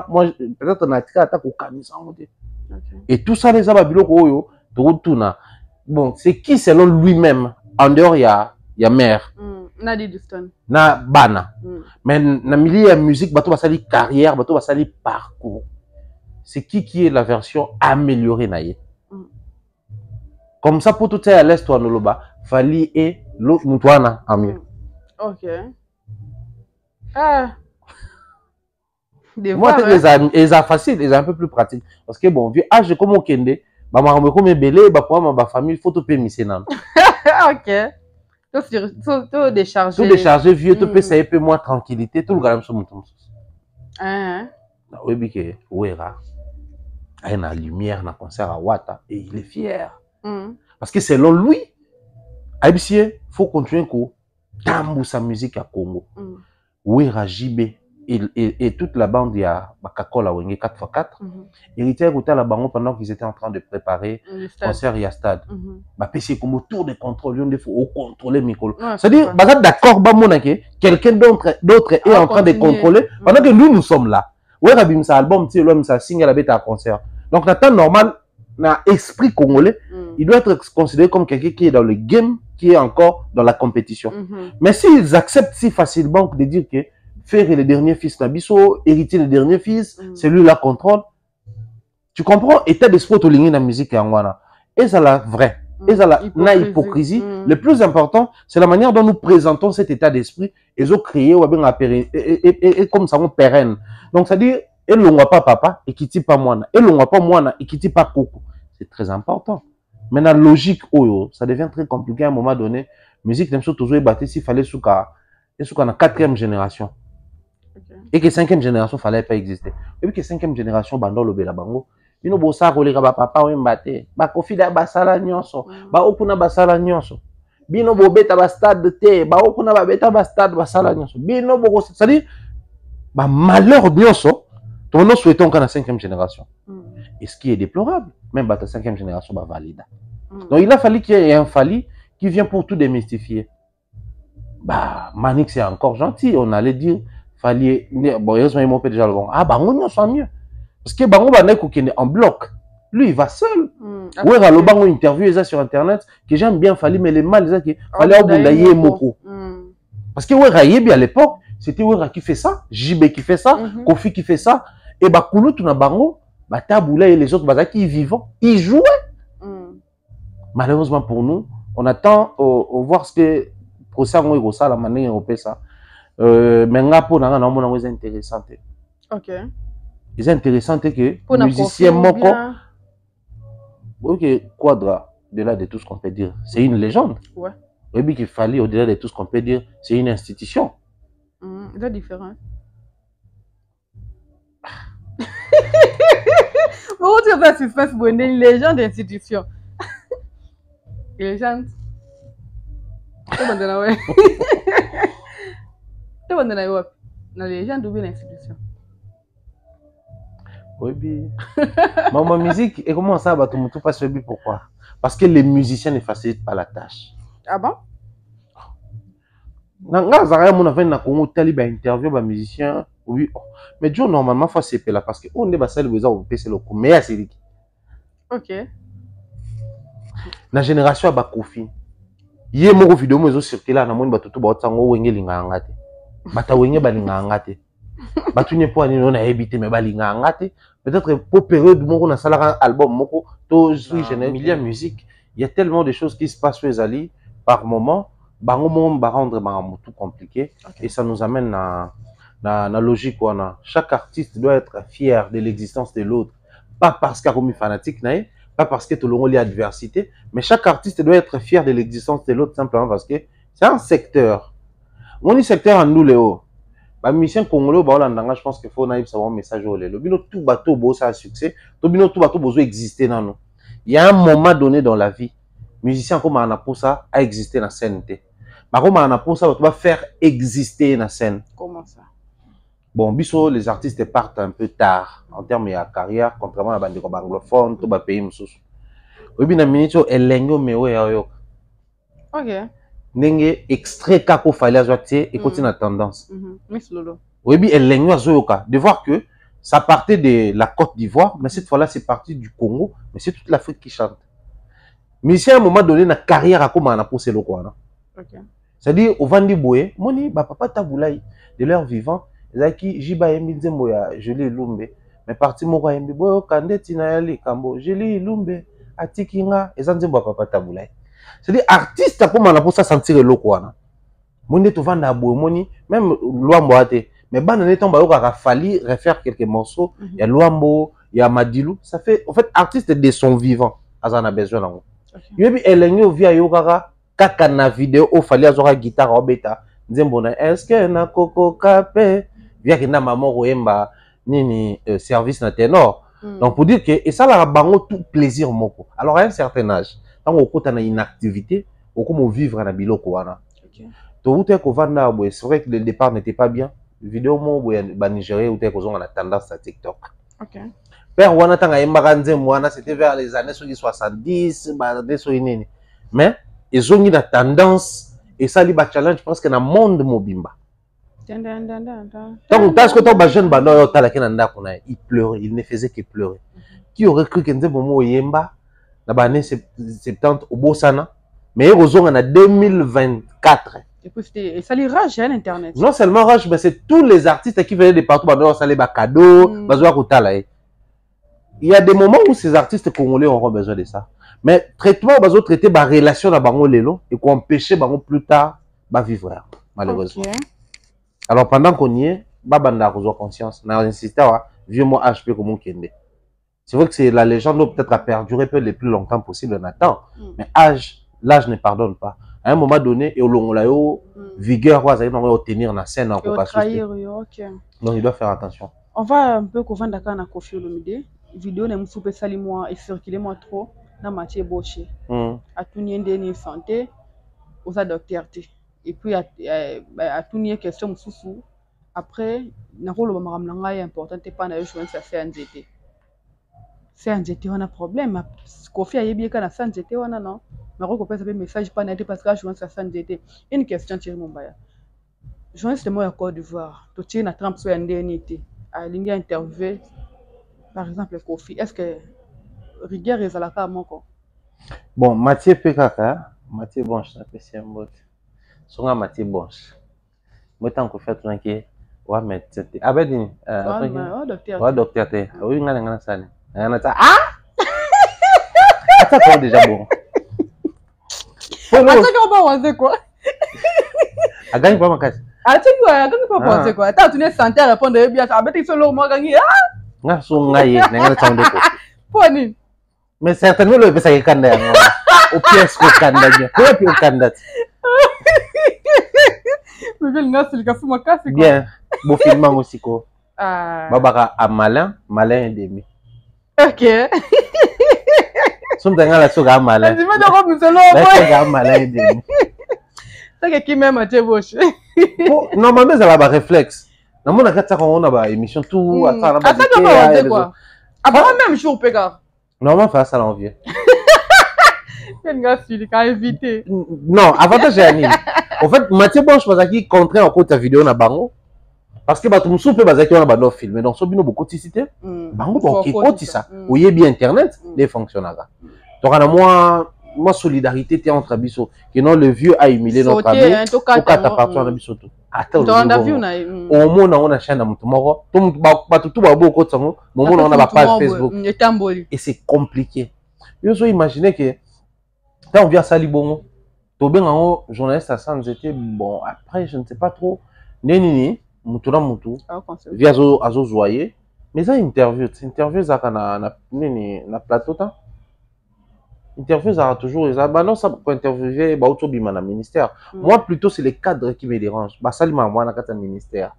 moi, peut-être on a attaque au camisa. Et tout ça, les ababilo, bon, c'est qui selon lui-même, en dehors, il y a mère. Nadi Duston. Na bana. Mais na milieu de musique, bateau va salir carrière, bateau va salir parcours. C'est qui est la version améliorée, naïe. Comme ça, pour tout ça, à l'est, toi, noloba, Fali et l'autre, Moutouana, en mieux. OK. Ah. Moi, les a facile, les a un peu plus pratique. Parce que bon, vu âge comme au Kende, bah, ma comme belé, bah, pour ma famille, il faut tout payer, OK. Tout décharger. Tout décharger, vieux, tout payer, ça y est, moins tranquillité, tout le gamme sur mon temps. Oui, bien que, ouera, il y a une lumière, un concert à Ouata, et il est fier. Parce que selon lui, il faut continuer à tambour sa musique à Congo. Ouera, Jibé. Et toute la bande, il y a Bakakola Wenge 4x4. Héritier écoutait la bande pendant qu'ils étaient en train de préparer le concert et à stade. C'est comme autour de contrôle, il faut contrôler Mikolo. C'est-à-dire, d'accord, quelqu'un d'autre est en train de contrôler pendant que nous sommes là. Ouais, Rabim, ça album, tu sais, l'homme, ça signe la bête à concert. Donc, dans le temps normal, dans l'esprit congolais, il doit être considéré comme quelqu'un qui est dans le game, qui est encore dans la compétition. Mais s'ils acceptent si facilement de dire que faire le dernier fils Nabiso, hériter le dernier fils, celui-là contrôle. Tu comprends? État d'esprit au ligné dans la musique en Wana. Et ça la vrai. Et ça la hypocrisie. Le plus important, c'est la manière dont nous présentons cet état d'esprit. Ils ont créé et comme ça on pérenne. Donc ça dit, et l'on voit pas papa et qui dit pas moi, et l'on voit pas moi et qui dit pas coco. C'est très important. Mais la logique, ça devient très compliqué à un moment donné. Musique n'aime toujours ébattre s'il fallait sous la 4e génération. Et que 5e génération fallait pas exister. Et puis que 5e génération, bandol le bela bango, bino bosa koleka ba papa wemba te ba Kofi da basala nyonso ba okuna basala nyonso bino bobeta ba stade te ba okuna ba beta ba stade basala nyonso bino boko c'est-à-dire ba malheur nyonso to nous souhaitons qu'à la 5e génération et ce qui est déplorable même ba ta 5e génération ba valida donc il a fallu qu'il y ait un Fally qui vient pour tout démystifier. Bah Manick c'est encore gentil, on allait dire Fally bon heureusement il m'a déjà le bon. Ah bah on y mieux. Parce que Bango Banek est en bloc. Lui, il va seul. Ouais, le Bango interview ça sur internet que j'aime bien Fally mais les mal ça qui Fally Obundaye Moko. Parce que ouais Rayebi à l'époque, c'était ouais qui fait ça, JB qui fait ça, Kofi qui fait ça et bah Koulou tout na Bango, bah Taboula et les autres bah qui vivants, ils jouaient. Malheureusement pour nous, on attend voir ce que procès on ça la manière on fait ça. Mais ngapo na na mona intéressant. OK. C'est intéressant que musicien moko OK Quadra au-delà de tout ce qu'on peut dire, c'est une légende. Ouais. Et puis qu'il fallait au-delà de tout ce qu'on peut dire, c'est une institution. C'est différent. Bon, tu as suspense pour une légende d'institution. Légende. Tu vas dans ouais. Tu vas dans la web. La légende ou bien l'institution. Oui, bien. Ma musique, et comment ça va tout le monde passe pourquoi? Parce que les musiciens ne facilitent pas la tâche. Ah bon? Nanga Zara mon avait na Congo taliba interview ba musicien oui mais Joe normalement faut c'est là parce que on est basal besoin au PC le mais c'est dit. OK. Na génération ba Kofi. Yé mo vidéo mo zo circuler na moni batutu ba tsango wenge linga ngate. Bata wenge ba linga ngate. Batu nye po ani non na habité mais ba linga ngate. Peut-être pour période moko na sala album moko to milliard musique, il y a tellement de choses qui se passent sur les alliés par moment. Bango va rendre tout compliqué et ça nous amène à la logique où chaque artiste doit être fier de l'existence de l'autre, pas parce qu'il y a fanatique, pas parce que tout le monde a adversité, mais chaque artiste doit être fier de l'existence de l'autre simplement parce que c'est un secteur. On dit secteur en nous Léo. Bah musicien congolais je pense qu'il faut savoir un message au Léo. Bino tout bateau beau ça a succès, tout bateau besoin exister dans nous. Il y a un moment donné dans la vie, musicien comme on a pour ça a existé dans la scène. Par contre, on a pour ça, on va faire exister la scène. Comment ça? Bon, biso, les artistes partent un peu tard en termes de carrière, contrairement à la bande anglophone, tout le pays. Oui, bien, minute, elle lengo mewe yo. OK. Nenge extrait kako fallait azoter et continue la tendance. Miss Lolo. Oui, bien, elle lengo azoyoka. De voir que ça partait de la Côte d'Ivoire, mais cette fois-là, c'est parti du Congo, mais c'est toute l'Afrique qui chante. Mais si à un moment donné, la carrière a comment on a poussé le quoi, OK. C'est-à-dire, au Vandi Boye, moni, bah papa Taboulaye, de leur vivant, Zaki, Jiba Yembi Zemboya, Joli Lumbe, mais parti Mora Yembi Boyo, Kande Tinayali, Kambo, Joli Lumbe, Atikinga, et Zanzembo papa Taboulaye. C'est-à-dire, artiste, comment on a pour ça sentir le quoi, moni, tu vends à Boye, moni, même Luambo Ate, mais ban en étant Bayoka, il a fallu refaire quelques morceaux, il y a Luambo, il y a Madilou, ça fait, en fait, artiste de son vivant, Azan a besoin d'en haut. Il y a Elenyo via Yokara, kaka na vidéo au fallait avoir guitare au bêta nzembona est-ce que na koko kapé via que na maman roemba nini service na ténor donc pour dire que et ça la bango tout plaisir moko alors à un certain âge quand on compte na inactivité au comme vivre na biloko wana to ute ko vanda boy c'est vrai que le départ n'était pas bien vidéo mo boy ba Nigeria ute ko zonga na tendance à TikTok. OK. Père wana tanga yemba nzembo wana c'était vers les années 70 ba des nini mais ils ont eu la tendance et ça li ba challenge parce que dans le monde mobimba. Donc parce que ton jeune bando tala kenanda kona il pleurait, il ne faisait que pleurer. Qui aurait cru que nzembo mo yemba na ba année 70 au Bosana mais ils ont en 2024. Et puis ça lui rage à l'internet. Non seulement rage mais c'est tous les artistes qui venaient de partout bando ça les ba cadeau, bazoa kotala. Il y a des moments où ces artistes congolais auront besoin de ça. Mais traitement, on va traiter la relation dans Bango Lelo et qu'on empêche Bango plus tard de vivre, malheureusement. Okay. Alors pendant qu'on y est, Babanda a conscience. On a insisté à vieux mot HP comme on kende. C'est vrai que c'est la légende peut-être a perduré le plus longtemps possible, on attend. Mais l'âge ne pardonne pas. À un moment donné, et au long là, vigueur, on va tenir la scène en trahir, okay. Donc il doit faire attention. On va un peu couvrir Dakar na Kofi Olomide. vidéo na musu pe sali moi et circuler moi trop na Mathieu Boche a tuni ndeni santé aux docteur té et puis a tuni question mususu après na rolo ba makamla ngai important te pas na yo choix ça fait nzete c'est nzete on a problème Kofi a yebi ka na nzete wana non mais ko pesa pe message pas na te parce que je pense ça nzete une question Thierry Mombaya journaliste moi à Côte d'Ivoire to tient na Trump so ndeni té a lingi interview par exemple Kofi est-ce que rigueur ezalaka moko bon Mathieu Pekaka Mathieu Bonche na pesi mbote songa Mathieu Bonche moi tant que fait tranquille wa médecin abedi wa docteur te oui ngana sani ngana ta attends quoi déjà bon attends qu'on va quoi agagne pas makasi attends qu'on va penser quoi attends tu n'es santé à répondre bien ça abedi solo moi gagner nga so ngaye ngana tande ko poni mais certainement le pesa kanda yango au pièce ko kanda dia ko pi o kanda mais bien nga silika fuma kasi bien beau film aussi ko babaka a malin et demi ok son nga la soga malin tu me donnes comme solo la malin et demi ça que qui même Mathieu Boche normalement ça va ba réflexe na mona katsa ko on a ba émission tout attends na ba avant même jour pega normalement faire ça l'envie éviter non avantage est en fait Mathieu Bonche bazaki contraint en côté vidéo na bango parce que batum soupe bazaki on a ba filmer donc so bino beaucoup cité bango bon qui côté ça oye bien internet les fonctionnera donc à moi solidarité t'es entre biso que non le vieux a humilié notre ami au kata partout na biso tout attends au moins on a chaîne mutu moko tout batutu ba boko tsango moment on a ba page Facebook et c'est compliqué yo so imaginer que quand on vient sali bongo to benga journaliste à sans était bon après je ne sais pas trop neni mutu na mutu via azo zoyer mais ça interview ça na neni na plateau ta interview ça toujours ça bah non ça pour interviewer ba auto bima na ministère moi plutôt c'est les cadres qui me dérangent ba salima moi na kata ministère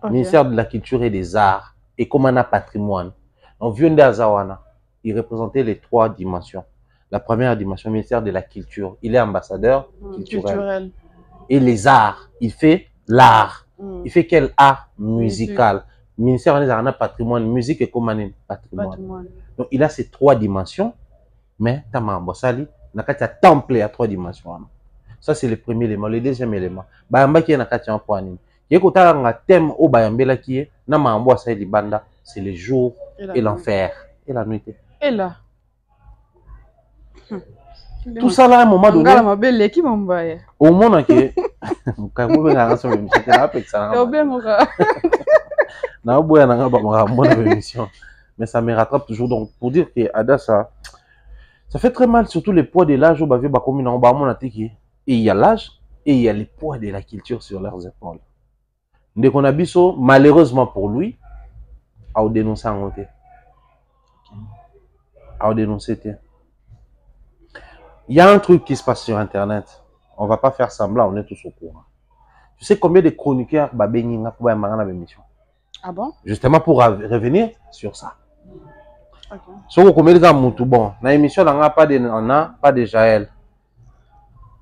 ministère de la culture et des arts et comme on a patrimoine on vient d'Azawana il représentait les 3 dimensions. La première dimension, ministère de la culture, il est ambassadeur culturel. Et les arts, il fait l'art. Il fait quel art musical? Ministère de la patrimoine, musique et patrimoine. Donc il a ces 3 dimensions, mais tama ambassadeur, na kati temple à 3 dimensions. Ça c'est le premier élément. Le deuxième élément, bayamba qui est na kati en point. Yekota nga thème au bayambela qui est na mambo sa libanda, c'est le jour et l'enfer et la nuit. Et là tout ça là à un moment donné au monde que mais ça me rattrape toujours donc pour dire que Ada ça fait très mal surtout le poids de l'âge au bavio bakomi na ba mona tiki et il y a l'âge et il y a le poids de la culture sur leurs épaules ndeko na biso malheureusement pour lui a dénoncé en côté a dénoncé. Il y a un truc qui se passe sur Internet. On ne va pas faire semblant, on est tous au courant. Tu sais combien de chroniqueurs babenginga pour ma émission? Ah bon? Justement pour revenir sur ça. Ok. Si vous combien de gens moutou bon, dans l'émission on n'a pas de Nana, pas de Jaël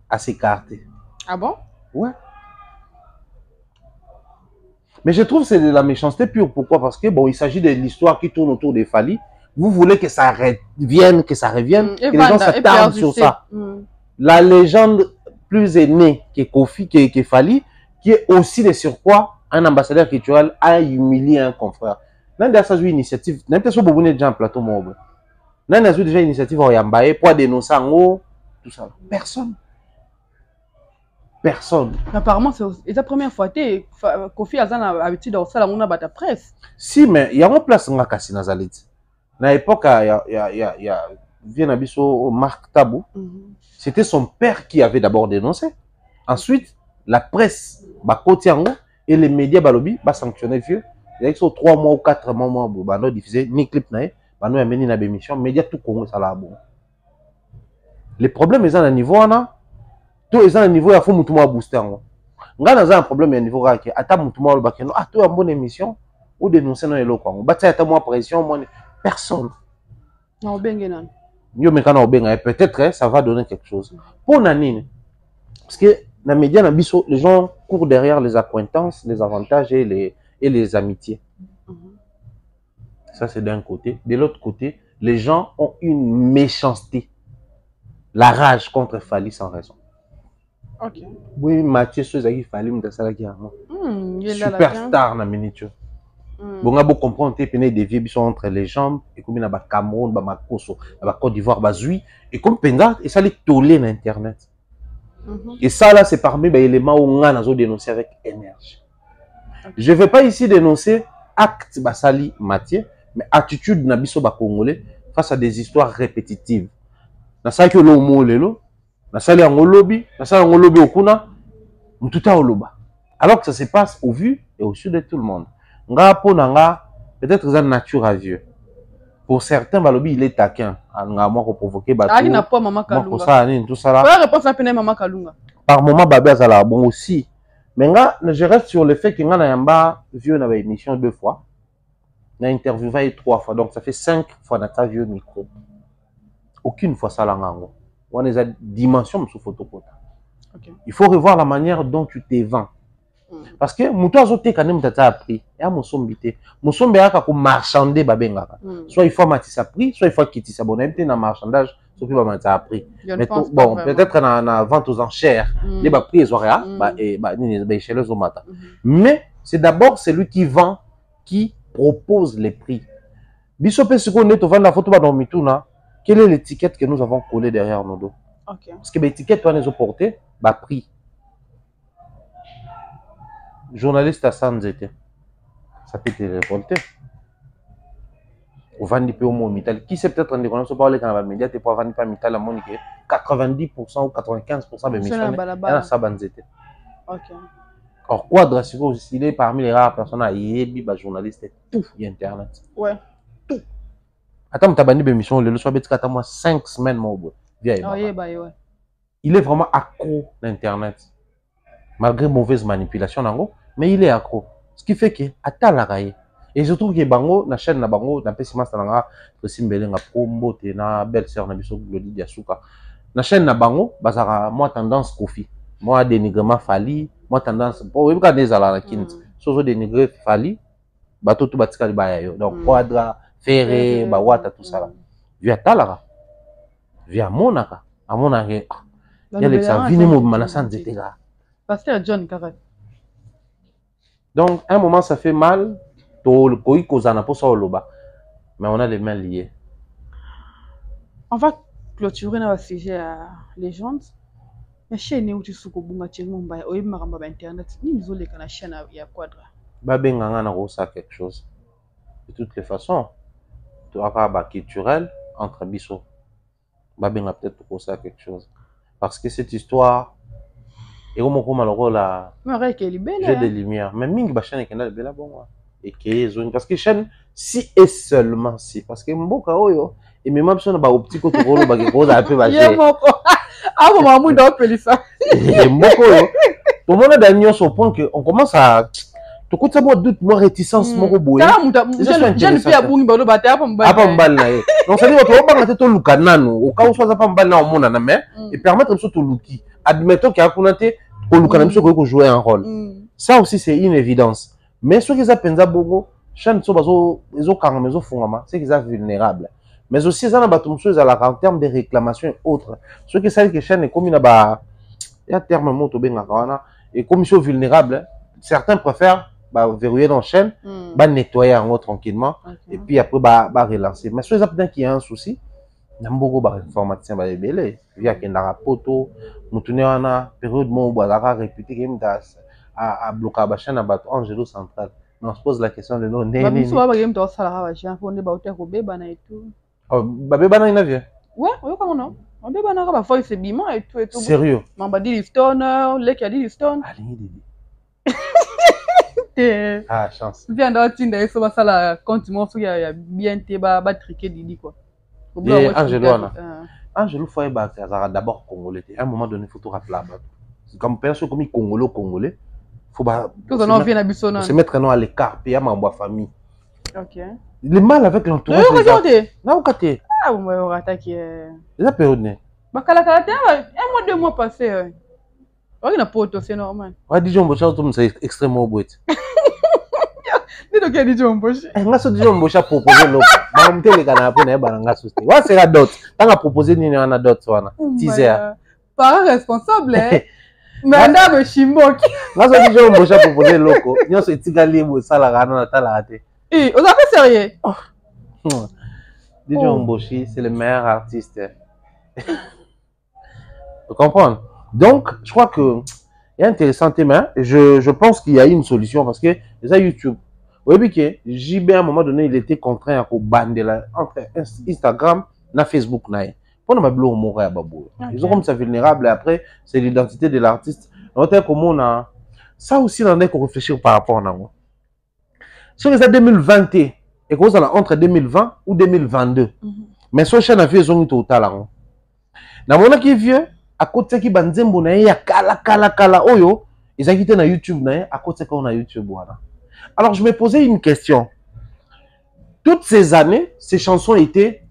à s'écarter. Ah bon? Ouais. Mais je trouve que c'est de la méchanceté pure. Pourquoi? Parce que bon, il s'agit de l'histoire qui tourne autour des Fally. Vous voulez que ça revienne, que les gens s'attardent sur ça. La légende plus aînée que Kofi, que Fally, qui est aussi de surcroît un ambassadeur culturel, a humilié un confrère. N'a pas eu initiative, n'a pas eu déjà un plateau mobile. N'a pas eu déjà une initiative au Yambaye pour dénoncer en haut, tout ça. Personne. Personne. Apparemment, c'est la première fois que Kofi a l'habitude de faire la presse. Si, mais il y a une place dans la Kassina Zalit. À l'époque, il y a Viennabiso Marc Tabou. C'était son père qui avait d'abord dénoncé. Ensuite, la presse, et les médias balobi, sanctionné vieux. Il y a 3 mois ou 4 mois, bano diffusé ni clip nae, bano yameni na bémission, médias tout Congo ça là bon. Les problèmes ils ont un niveau là, tout ils ont un niveau il faut mutumo booster ngo. Ngana za un problème à niveau raki, ata mutumo ba keno ah toi une bonne émission ou dénoncer no eloko ngo. Batsa ata moi pression moi personne. Non, bien. Yo mekana obenga peut-être ça va donner quelque chose. Pour Nanine, parce que dans les médias, les gens courent derrière les accointances, les avantages et les amitiés. Ça, c'est d'un côté. De l'autre côté, les gens ont une méchanceté. La rage contre Fali sans raison. Ok. Oui, Mathieu Sozaki Fali, superstar dans miniature. Bon, on comprendre que des vies sont entre les jambes et comme il y a Cameroun, Bamakoso, Côte d'Ivoire, Bazoui et comme Penga et ça les tollé dans Internet. Et ça là, c'est parmi les éléments où on a dénoncé avec énergie. Je ne vais pas ici dénoncer acte basali Mathieu, mais attitude nabiso ba congolais face à des histoires répétitives. Na ça que l'on molelo, na ça les ngolobi, na ça ngolobi okuna, mututa oloba. Alors que ça se passe au vu et au sud de tout le monde. Nga po nanga peut-être ça nature à vieux. Pour certains balobi il est taquin. Nga moi ko provoquer ba tout. Na po mama Kalunga. Moi ça ni tout ça là. Pas réponse à peine mama Kalunga. Par moment babé azala bon aussi. Mais nga je reste sur le fait que nga na yamba vieux na ba émission 2 fois. Na interviewé 3 fois donc ça fait 5 fois na ta vieux micro. Aucune fois ça là ngango. On est à dimension sous photo kota. Okay. Il faut revoir la manière dont tu te vends. Parce que muto azote quand même tata appris ya mosombité mosombe aka ko marchander babengaka soit il faut matisa prix soit il faut quitter sa bonne na marchandage soit puis ba matisa appris mais bon peut-être na vente aux enchères les ba prix zoria ba chez les omata mais c'est d'abord celui qui vend qui propose les prix biso pe siko neto vendre la photo ba dans mituna quelle est l'étiquette que nous avons collée derrière nos dos. Okay. Parce que l'étiquette toi les porter ba prix. Journaliste à Sanzete, ça peut te révolter. Au Vandi peu au mot Mital. Qui sait peut-être en déconnant sur parler quand on va média, tu peux vendre pas Mital la monique 90% ou 95% de missions. Il y a ça Banzete. Ok. Or quoi Dracigo il est parmi les rares personnes à Yebi, journaliste tout internet. Ouais. Tout. Attends, tu as banni l'émission le soir bête moi 5 semaines mon beau. Il est vraiment accro d'internet. Malgré mauvaise manipulation nango, mais il est accro. Ce qui fait que atalaraye. Et je trouve que bango na chaîne na bango na pesima sananga Simbele nga prombo te na belle-sœur na biso Glody Diasuka. Na chaîne na bango bazara moi tendance Kofi. Moi dénigrement Fali, moi tendance pour webka nezala la kin. Sozo dénigrer Fali, bato tout batika libaya yo. Donc Quadra, Ferré, Bawata tout ça là. Via talara. Via monaka. Amonaka. Il y a les ça vini mo manasan zetega. Pasteur John Carré. Donc, à un moment, ça fait mal. Mais on a les mains liées. On va clôturer notre sujet à légende. Mais chez nous, tu sais que tu as internet. Nous avons la chaîne à Quadra. Ça quelque chose. De toutes les façons, tu as un culturel entre Bissot. Peut-être ça quelque chose. Parce que cette histoire. Et comme on a la jeu de lumière, mais mingi chaîne qui est belle bon et qui zone parce que chaîne si et seulement si parce que mboka oyo et même option ba optique ko rolo ba ko za pe ba je ah bon maman doit appeler ça et mboko yo tout le monde dernier sur point que on commence à tout côté moi doute moi réticence moko boye jeune fille abungi ba lo ba ta apa mbal na donc ça dit to ba ngate to luka nanu au cas où soit pas mbal na omona na mais et permettre comme ça to luki admettons qu'il y a kunate ko jouer un rôle. Ça aussi c'est une évidence. Mais ceux qui appellent Bogo, chaîne so bazo ezo kanga mezo fungama, c'est qu'ils sont vulnérables. Mais aussi ça na batumso en termes de réclamations et autres. Ceux qui savent que chaîne est comme il y a terme moto benga kawana et comme ils sont vulnérables, certains préfèrent verrouiller dans chaîne, nettoyer en haut tranquillement et puis après relancer. Mais ceux qui y a un souci, Nambogo ba informaticien ba ebele via kendara poto mutune wana période mo bazaka réputé comme à bloquer ba chaîne ba Angelo Central. On se pose la question de non ba biso ba game to sala ba jean fondé ba hotel ko beba na et tout. Oh ba beba na ina vie. Ouais, oyo ka non. On beba na ba voice bima et tout et tout. Sérieux? Mamba di Stone, le qui a di Stone. Alingi de. Ah chance. Viens dans tinda eso ba sala compte mo so ya bien te ba triquer Didi quoi. Angelo Foye d'abord congolais. À un moment donné, il faut tout rappeler. Comme personne comme congolais, il faut se mettre à l'écart, puis à ma famille. Ok. Le mal avec l'entourage. Non, Kate. Ah, vous m'avez attaqué. C'est la période. Bakala, un mois, 2 mois passé. Oui, il n'a pas auto, c'est normal. Ouais, dis John Bocha, c'est extrêmement beau. Dis donc, il dit John Bocha. John Bocha proposé l'autre. Je vais te après, ouais, c'est la dot. Tant qu'à proposer une anecdote, teaser. Pas responsable, hein. Madame Chimboki. Je dis John Bocha proposé l'autre. Nous sommes Tigali, ça la rana, la raté. Eh, on a fait sérieux. Dis John Bocha, c'est le meilleur artiste. Tu comprends? Donc, je crois que il y a intéressant thème. Je pense qu'il y a une solution parce que c'est YouTube. Vous voyez que JB à un moment donné, il était contraint à bander entre Instagram et Facebook. Pour ne pas mourir à Babou. Ils ont comme ça vulnérable et après, c'est l'identité de l'artiste. Ça aussi, on a qu'on réfléchir par rapport à nous. Si on est 2020 et qu'on est entre 2020 ou 2022, mais sur chaîne à vie, ils ont eu total. Na mona qui vieux à côté qui banzembo na ya kala oyo ils ont quitté na YouTube na à côté qu'on a YouTube voilà. Alors je me posais une question. Toutes ces années, ces chansons étaient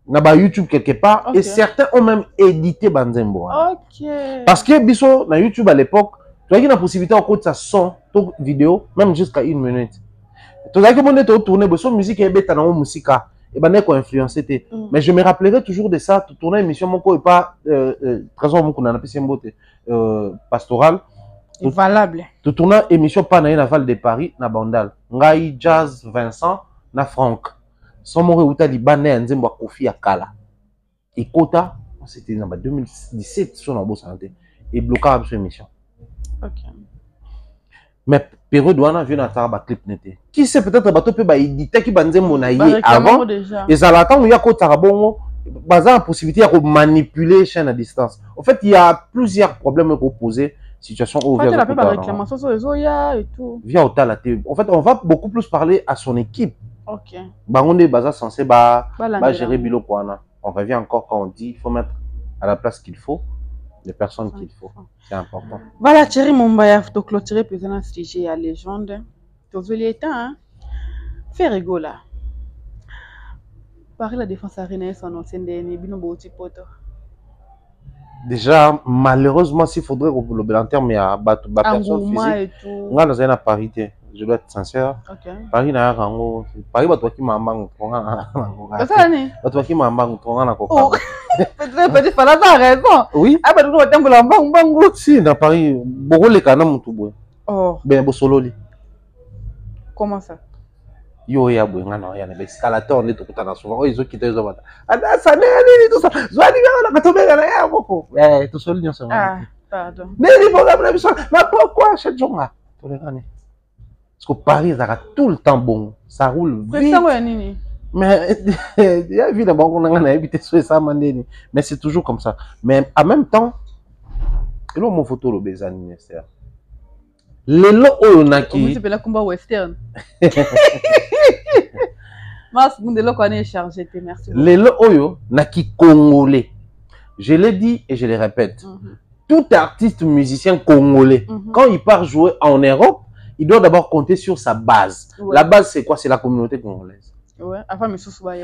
na ba YouTube quelque part et certains ont même édité banzembo. Voilà. Parce que biso na YouTube à l'époque, tu as une possibilité en côté ça son ton vidéo même jusqu'à 1 minute. Tu as que mon été tourner besoin musique et bêta na musique. Et ben qu'on influencé mais je me rappellerai toujours de ça tu tournais émission mon co et pas trésor mon qu'on a appelé beauté pastoral valable tu tournais émission pas na Val de Paris na Bandal ngai Jazz Vincent na Franck son mon reuta libanais nzembo Kofi Akala et Kota c'était en 2017 sur la bourse santé et bloqué sur émission. Mais période douana vient à faire clip nete. Qui sait peut-être bateau peut éditer qui banze monaïe avant. Et ça l'attend où il y a quoi tarabongo. Bazar la possibilité de manipuler chaîne à distance. En fait, il y a plusieurs problèmes pour poser situation ouverte. La réclamation sur les Oya et tout. Via au la télé. En fait, on va beaucoup plus parler à son équipe. Ok. Bangonde bazar censé gérer bilo poana. On revient encore quand on dit il faut mettre à la place qu'il faut. Les personnes qu'il faut. C'est important. Voilà, Thierry Mombaya, tu clôturer présent un sujet à légende. Tu as vu temps, hein? Fais rigoler. Paris la défense arena son ancien dernier bino boti poto. Déjà malheureusement s'il faudrait que le bilan terme il y a personne physique. Nga dans une parité. Je dois être sincère. Okay. Paris na rango. Paris bato ki mambango tonga na. Ça né? Bato ki mambango tonga na ko. Peut-être pas la raison. Oui. Ah bah tu tembo la mbango. Si dans Paris beaucoup les kana mutu boy. Oh. Ben bo sololi. Comment ça? Yo ya boy ngana ya na escalator ne to kutana souvent. Oh ils ont quitté zo bata. Ada ça ne tout ça. Zwani na ka tomber na ya boko. To soli nyo ça. Ah, pardon. Mais il faut la mission. Mais pourquoi cette jonga? To le gane. Parce que Paris, ça a tout le temps bon. Ça roule vite. Mais mais c'est toujours comme ça. Mais en même temps, il y a mon photo le baiser anniversaire. Les lots on a qui. C'est la combat western. Mas de lots on est chargé. Merci. Les lots oyo na qui congolais. Je l'ai dit et je le répète. Tout artiste musicien congolais quand il part jouer en Europe, il doit d'abord compter sur sa base. Ouais. La base, c'est quoi? C'est la communauté congolaise. Ouais.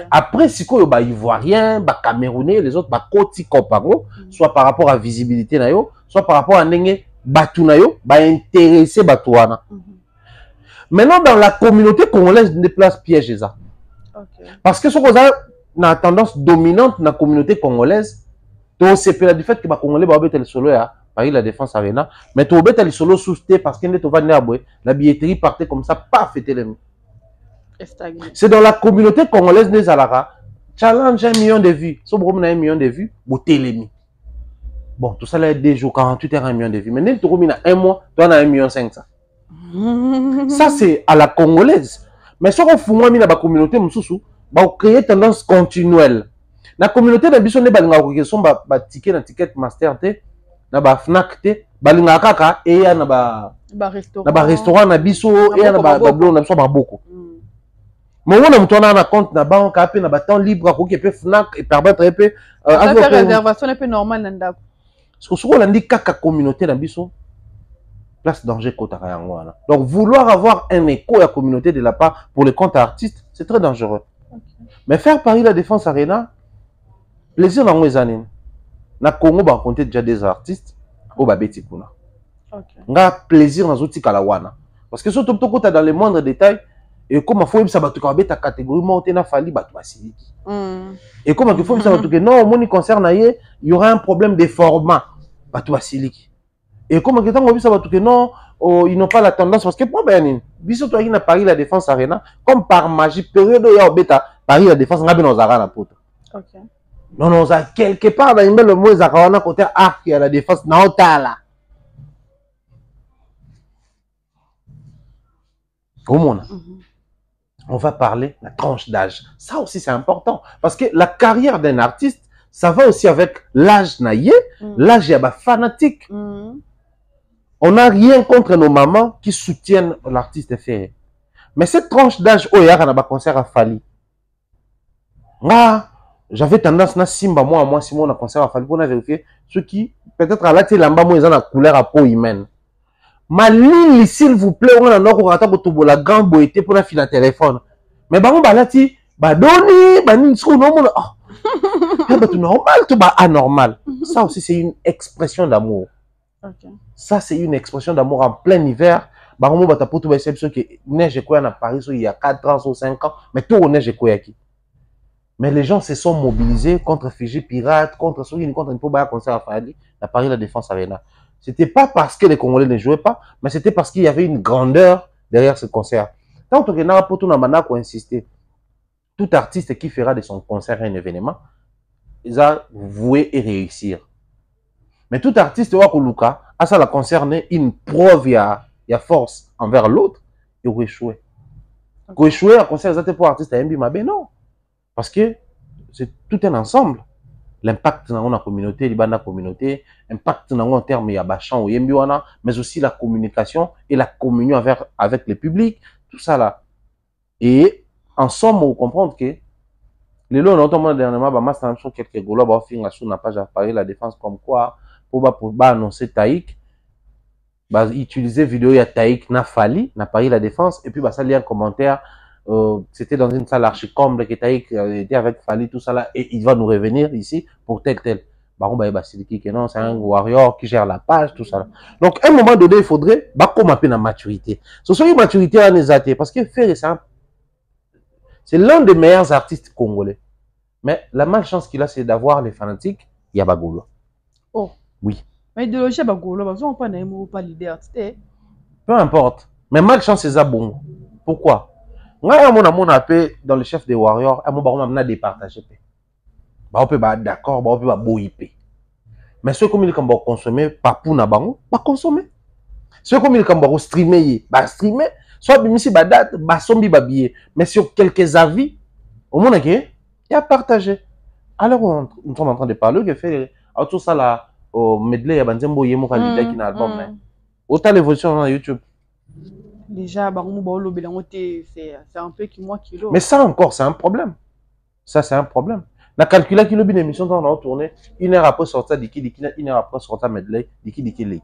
Après, si quoi, bah ivoirien, bah camerounais, les autres, bah koti kopango, soit par rapport à visibilité nayo, soit par rapport à nenge batu nayo, bah intéressé batouana. Maintenant, dans la communauté congolaise, on déplace piège ça. Parce que ce qu'on a une tendance dominante dans la communauté congolaise, c'est du fait que les Congolais vont être solo à Paris la défense arena, mais tu vas être solo sous-té parce que la billetterie partait comme ça, pas fêter les mains. C'est dans la communauté congolaise des Alara, challenge 1 million de vues. Si vous avez 1 million de vues, vous télémi. Bon, tout ça là est 2 jours, 48 heures, 1 million de vues. Mais dès que tu as 1 mois, tu as 1,5 million. Ça, c'est à la congolaise. Mais si on fout dans la communauté, on crée une tendance continuelle. La communauté de Bisson, on a ticket, ticket master, na ba Fnac te balinga kaka et ya na ba restaurant na biso et ya na ba blon na biso ba beaucoup. Mais on a mutona na compte na banque après na ba temps libre ko ke pe Fnac et permettre pe réservation un peu normal na ndako. Parce que on a dit kaka communauté na biso place danger kotaka yango wana. Donc vouloir avoir un écho à la communauté de la part pour les comptes artistes, c'est très dangereux. Mais faire Paris la Défense Arena, plaisir dans les années. Na Congo ba compter déjà des artistes au babeti kuna. Nga plaisir dans outil kalawana. Parce que surtout tu dans les moindres détails et comme il faut ça ba tu ta catégorie monter na fali ba tu basiliki. Et comme il faut ça ba tu que non mon concerne il y aura un problème de format ba tu basiliki. Et comme il faut ça ba tu que non ils n'ont pas la tendance parce que problème biso toi qui na Paris la Défense Arena comme par magie période ya beta Paris la Défense nga bino zara na poto. OK. Non, non, ça, quelque part, dans le mot, ça a côté arc à la défense, non, là. Au monde, on va parler de la tranche d'âge. Ça aussi, c'est important. Parce que la carrière d'un artiste, ça va aussi avec l'âge naïe, l'âge fanatique. On n'a rien contre nos mamans qui soutiennent l'artiste fait. Mais cette tranche d'âge, oh, il y a un concert à Fali. J'avais tendance à simba moi si mon concert à Fali pour vérifier ceux qui peut-être à la lamba moi ils ont la couleur à peau humaine. Malili s'il vous plaît on a encore rata pour la grande beauté pour la file à téléphone. Mais bah on balati bah doni bah ni sou non mon bah tout normal tout bah anormal. Ça aussi c'est une expression d'amour. Ça c'est une expression d'amour en plein hiver. Bah on va taper tout bah c'est que neige quoi à Paris il y a 4 ans ou 5 ans mais tout neige quoi qui. Mais les gens se sont mobilisés contre Fiji Pirate, contre ceux qui contre une poubelle concert à Fali, à Paris la Défense Arena. C'était pas parce que les Congolais ne jouaient pas, mais c'était parce qu'il y avait une grandeur derrière ce concert. Tant que n'a pas tout n'a insisté. Tout artiste qui fera de son concert un événement, il a voué et réussir. Mais tout artiste Wakuluka, à ça la concerné une preuve, il y a force envers l'autre, il a échoué. Pour échouer, à concert, ils étaient pour artiste à Mbi Mabé, non. Parce que c'est tout un ensemble. L'impact dans la communauté, la communauté, l'impact en termes de Bachan ou Yembiwana, mais aussi la communication et la communion avec le public, tout ça là. Et en somme, on comprend que les lois, notamment dernièrement, bah, quelques goulots, bah, fin sur la page à Paris la Défense comme quoi, pour annoncer Taïk, bah, utiliser vidéo ya Taïk na Fali, na Paris la Défense, et puis bah, ça lire un commentaire. C'était dans une salle archi-comble qui était avec Fali, tout ça là, et il va nous revenir ici pour tel. Baron Baye Basiliki, que non, c'est un warrior qui gère la page, tout ça là. Donc, à un moment donné, il faudrait, bah, comme appeler la maturité. Ce sont une maturité à les athées, parce que faire ça, c'est l'un des meilleurs artistes congolais. Mais la malchance qu'il a, c'est d'avoir les fanatiques, il y a Bagolo. Oh. Oui. Mais idéologie Bagolo, ils n'ont pas d'amour, pas leader. Peu importe. Mais malchance, c'est ça bon. Pourquoi? Moi, mon appel dans le chef des warriors, à mon baron m'a départagé. On peut pas d'accord, on peut pas boyper. Mais ceux comme ils comme consommer, pas pour na bango, pas consommer. Ceux comme ils comme streamer, bah streamer. Soit bimisi ba date, bah sombi ba billet. Mais sur quelques avis, au monde qui il y a partagé. Alors nous sommes en train de parler que fait tout ça là au medley ya banzembo yemo candidat qui na album. Autant l'évolution dans YouTube. Déjà, c'est un peu qui moi qui l'eau. Mais ça encore, c'est un problème. Ça, c'est un problème. La calcula qui une émission quand on a tourné, 1 heure après sortir Diki, 1 heure après sortir Medley, Diki.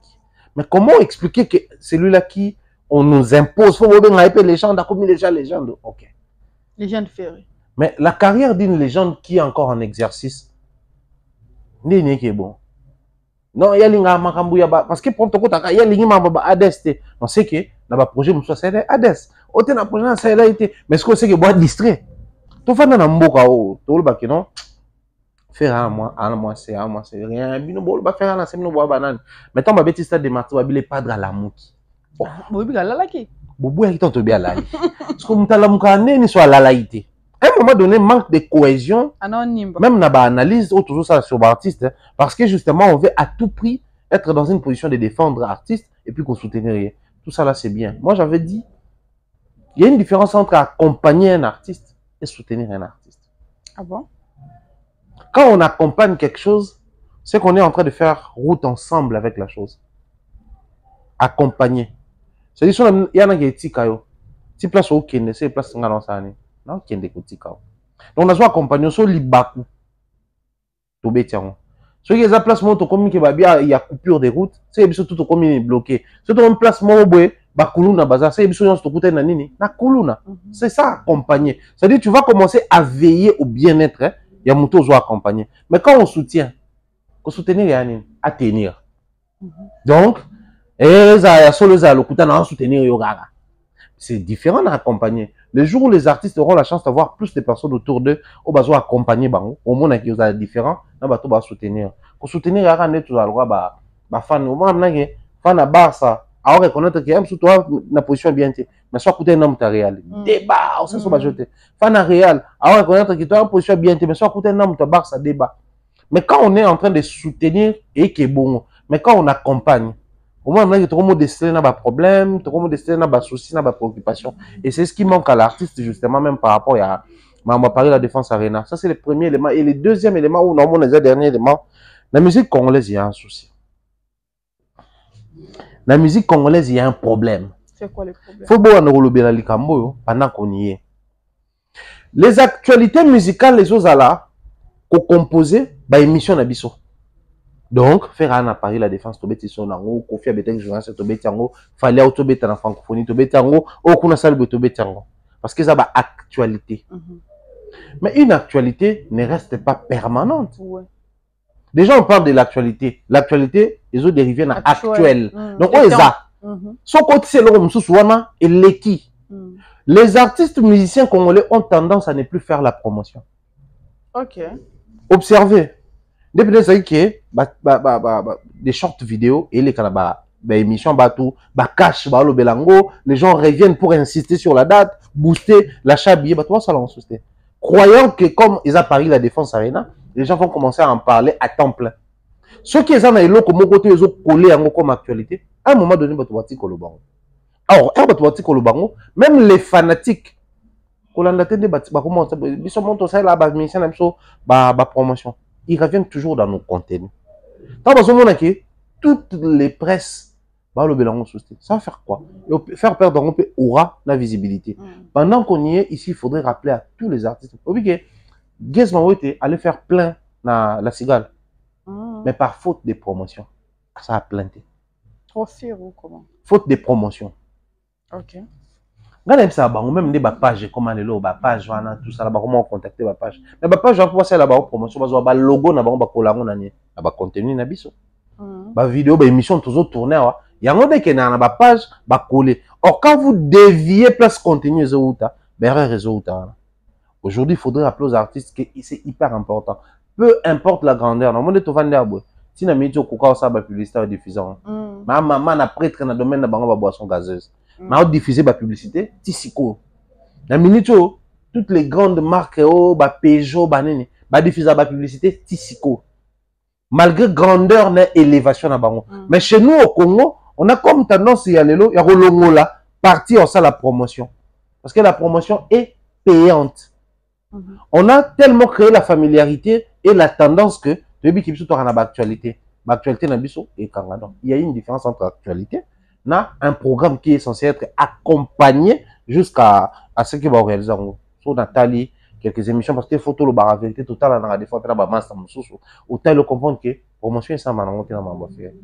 Mais comment expliquer que celui-là qui on nous impose, faut bien hyper légende, comme déjà légende, ok. Légende ferrée. Mais la carrière d'une légende qui est encore en exercice, n'est qui est bon. Non, il y a l'inga makambuya parce que pour ton côté, il y a l'inga mamba adeste. On sait que dans le projet, nous sommes adeste. Autant dans le projet, ça a été. Mais ce qu'on sait que boire distrait. Tout fait dans un mboka tout le bac non. Faire à moi, c'est rien. Bino bol ba faire à la semaine boire banane. Mais tant ma bêtise stade de marteau, babile pas de la mouki. Bobi la laki. Bobo est tant bien là. Parce que mutala mukane ni soit la laïté. À un moment donné, manque de cohésion, anonyme. Même dans l'analyse, ou toujours ça sur l'artiste, hein, parce que justement, on veut à tout prix être dans une position de défendre l'artiste et puis qu'on soutenir rien. Tout ça là, c'est bien. Moi, j'avais dit, il y a une différence entre accompagner un artiste et soutenir un artiste. Ah bon? Quand on accompagne quelque chose, c'est qu'on est en train de faire route ensemble avec la chose. Accompagner. C'est-à-dire, il y en a qui est tikayo. Si place au Kenya, c'est place dans l'année. Non, qui est des petits cas. Donc, on a accompagné sur l'Ibaku. Ceux qui ont place moto comme il y a coupure de route, c'est tout comme il est bloqué. Ceux qui ont place moto, bah kuluna bazar, c'est ils sont tout na nini, na kuluna. C'est ça accompagner. C'est-à-dire tu vas commencer à veiller au bien-être, hein? Il y a moto zo accompagner. Mais quand on soutient, qu'on soutenir yani, à tenir. Donc, et ça y a solo za lokuta na soutenir yo gaga. C'est différent d'accompagner. Le jour où les artistes auront la chance d'avoir plus de personnes autour d'eux, au besoin accompagner bango, au monde qui est différent, na bato ba soutenir. Pour soutenir ya rane tout alors ba fan au moins na fan à Barça, à reconnaître que surtout na position bien té, mais soit côté nom ta Real. Débat, on s'en va jeter. Fan à Real, à reconnaître que tu as en position bien té, mais soit côté nom ta Barça débat. Mais quand on est en train de soutenir et que bon, mais quand on accompagne, au moins, on a trop destiné à des problèmes, trop destiné à des soucis, à des préoccupations. Et c'est ce qui manque à l'artiste, justement, même par rapport à la défense arena. Ça, c'est le premier élément. Et le deuxième élément, ou normalement, les derniers éléments, la musique congolaise, il y a un souci. La musique congolaise, il y a un problème. C'est quoi le problème? Faut voir le likambo pendant qu'on y est. Les actualités musicales, les autres là, qu'on composait, bah, émission n'abisso. Donc, faire un appareil la défense, tobeti son ango, kofi abeteng journaliste tobeti ango, fallait autobeti en francophonie, tobeti ango, au kuna salle tobeti ango. Parce que ça va actualité. Mais une actualité ne reste pas permanente. Ouais. Déjà, on parle de l'actualité. L'actualité, les autres dérivés dans actuel. Donc, on est ça. Son côté, c'est l'homme sous Souana et l'équipe. Les artistes musiciens congolais ont tendance à ne plus faire la promotion. Ok. Observez. Depuis ça que des short vidéos et les canabas émissions bateau cash le belango, les gens reviennent pour insister sur la date, booster l'achat billet, ça l'on soutient. Croyant que comme ils ont pari la défense arena, les gens vont commencer à en parler à temps plein. Ceux qui ont là comme côté ils ont collé comme actualité, à un moment donné batouati kolobango. Alors un batouati kolobango, même les fanatiques promotion. Ils reviennent toujours dans nos contenus. Tant que toutes les presses, ça va faire quoi? Faire perdre un peu aura la visibilité. Pendant qu'on y est, ici, il faudrait rappeler à tous les artistes. Gizmo allait faire plein dans la cigale. Mais par faute de promotion, ça a planté. Trop sûr ou comment? Faute de promotion. Ok. Ça même des pages comme les page tout ça là comment contacter la page mais page on peut la promotion ba logo na ba kolango na ni ba contenu na biso ba vidéo ba émission toujours tourner il y a un dès que na ba page ba coller. Or quand vous déviez place contenu zouta résultat aujourd'hui il faudrait rappeler aux artistes que c'est hyper important, peu importe la grandeur na monde to vendre boy si na média ko ça ba publicité diffusant ma maman na prêtre na domaine na bango ba boisson gazeuse. Mais diffuser la publicité, Tissiko. La minute, toutes les grandes marques, Peugeot, diffuser la publicité, Tissiko. Malgré grandeur et élévation na bango. Mais chez nous au Congo, on a comme tendance à y aller là, y a partir ça la promotion. Parce que la promotion est payante. On a tellement créé la familiarité et la tendance que il y a une différence entre actualité. Un programme qui est censé être accompagné jusqu'à ce qu'il va réaliser. Sur Nathalie, quelques émissions, parce que les photos, la vérité totale, on a des fois, autant le comprendre que promotion, ça m'a fait.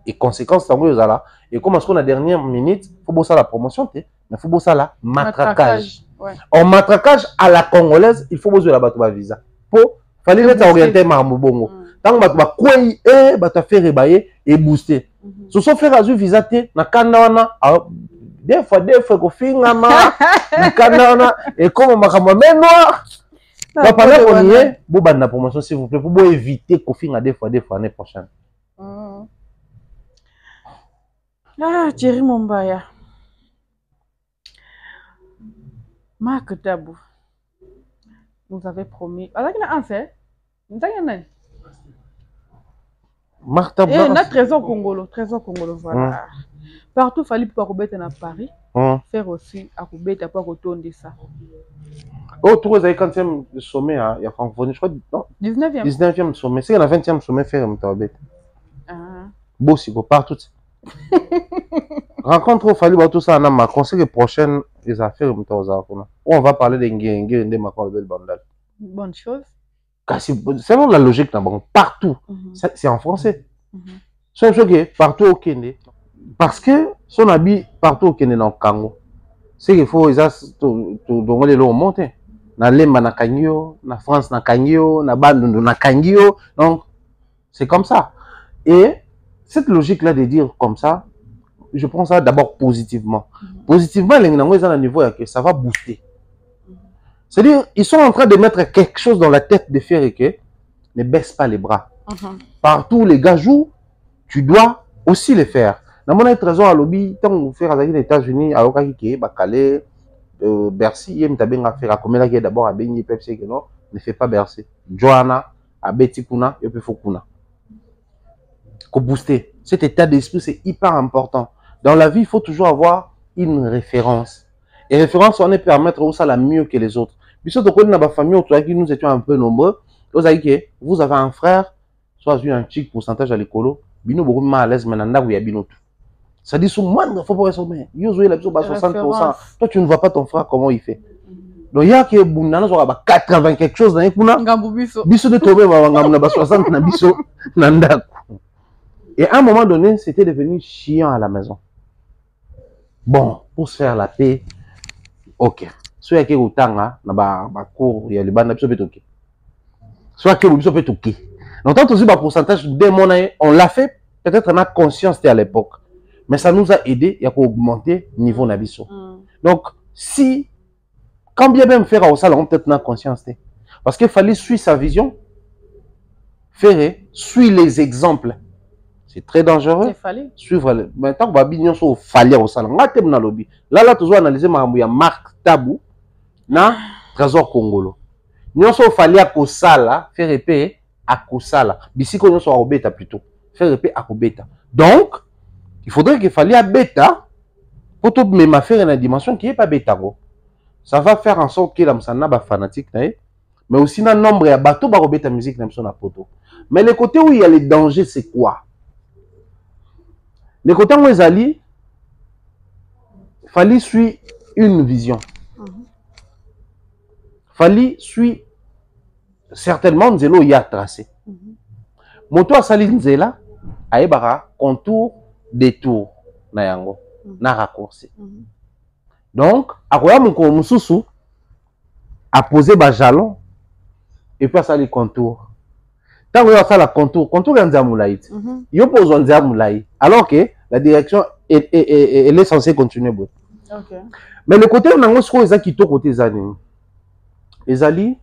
Et conséquence, et comme à la dernière minute, il faut bosser la promotion, mais il faut bosser la matraquage. Ouais. En matraquage à la congolaise, il faut bosser la bateau visa. Pour, fallait être orienté à Mambongo. Tant que tu fait rebailler et booster. Ce sont fait razu visa na kanda des fois ko fingama na kanda et comme makama noir pendant qu'on y est vous bande la promotion s'il vous plaît pour éviter ko finga des fois l'année prochaine. Thierry Mombaya Marc Tabou nous avait promis alors qu'il a un fait Martha et notre trésor congolo, voilà. Partout, il fallait pas remettre à Paris, faire aussi à remettre pour retourner ça. Oh, tout le 50e sommet il y a francophonie, je crois, non 19e sommet, c'est la 20e sommet faire un tabette. Beau si go partout. Rencontre au fallait tout ça, on a conseil prochaine les affaires on va parler de Ngenge de Macron le bel bandal. Bonne chose. C'est vraiment la logique là-bas. Partout. C'est en français. C'est chose que partout au Kenya. Parce que son habit partout au Kenya dans le Congo. C'est qu'il faut donc les lots monter. Na Lemba na Kangio, na France na Kangio, na Bandundu na Kangio. Donc c'est comme ça. Et cette logique là de dire comme ça, je prends ça d'abord positivement. Positivement, les gens à niveau que ça va booster. C'est-à-dire, ils sont en train de mettre quelque chose dans la tête de faire que ne baisse pas les bras. Partout où les gars jouent, tu dois aussi les faire. Dans mon trésor à lobby, tant que vous faites les États-Unis, à Okaki, Calais, Bercy, il y a un faire à comme là d'abord à Béni Pepsi que non, ne fait pas Bercy. Johanna, à Betty Kuna, et puis Fokuna. Qu'on booster. Cet état d'esprit, c'est hyper important. Dans la vie, il faut toujours avoir une référence. Et référence, on est permettre où ça la mieux que les autres. Puis surtout dans ma famille, nous étions un peu nombreux. Vous avez un frère, soit un petit pourcentage à l'écolo, bino beaucoup mal à l'aise maintenant où il y a bino tout. Ça dit sous moi, il faut pas rester bien. Yo zoé la biso 60%. Toi tu ne vois pas ton frère comment il fait. Donc il y a que bunana so ba 80 quelque chose dans kuna. Biso de tomber ba ngamuna ba 60 na biso nanda. Et à un moment donné, c'était devenu chiant à la maison. Bon, pour se faire la paix, ok. Soit que utanga na ba cours, il y a les bandes biso betoki. Soit que biso betoki. Donc tant aussi ba pourcentage dès mon année, on l'a fait, peut-être on a conscience à l'époque. Mais ça nous a aidé à augmenter le niveau nabiso. Donc si quand bien même faire au salon, peut-être on a conscience. Parce qu'il fallait suivre sa vision, faire suivre les exemples. C'est très dangereux. Suivre maintenant on va bien sûr fallait au salon. Là toujours analyser ma marque tabou na trésor congolo. Nous sommes fallait à Kosala faire épée à Kosala. Bisiko nous sommes au bêta plutôt. Faire épée à Kobeta. Donc il faudrait qu'il fallait à bêta pour tout même faire une dimension qui est pas bêta. Ça va faire en sorte que la msana ba fanatique mais aussi dans nombre de bateaux ba bêta musique na son poto. Mais le côté où il y a les dangers c'est quoi? Le côté où ils allaient, fallait suivre une vision. Fallait suivre certainement Nzelo y a tracé. Moto a sali Nzela aebara contour détour na yango na raccourci. Donc akoya moko mususu a posé ba jalon et puis a sali contour. Tant que ça la contour est Nzamulaï. Il pose Nzamulaï. Alors que la direction elle est censée continuer. Okay. Mais le côté où on a ce qui est côté Zani. Les alliés,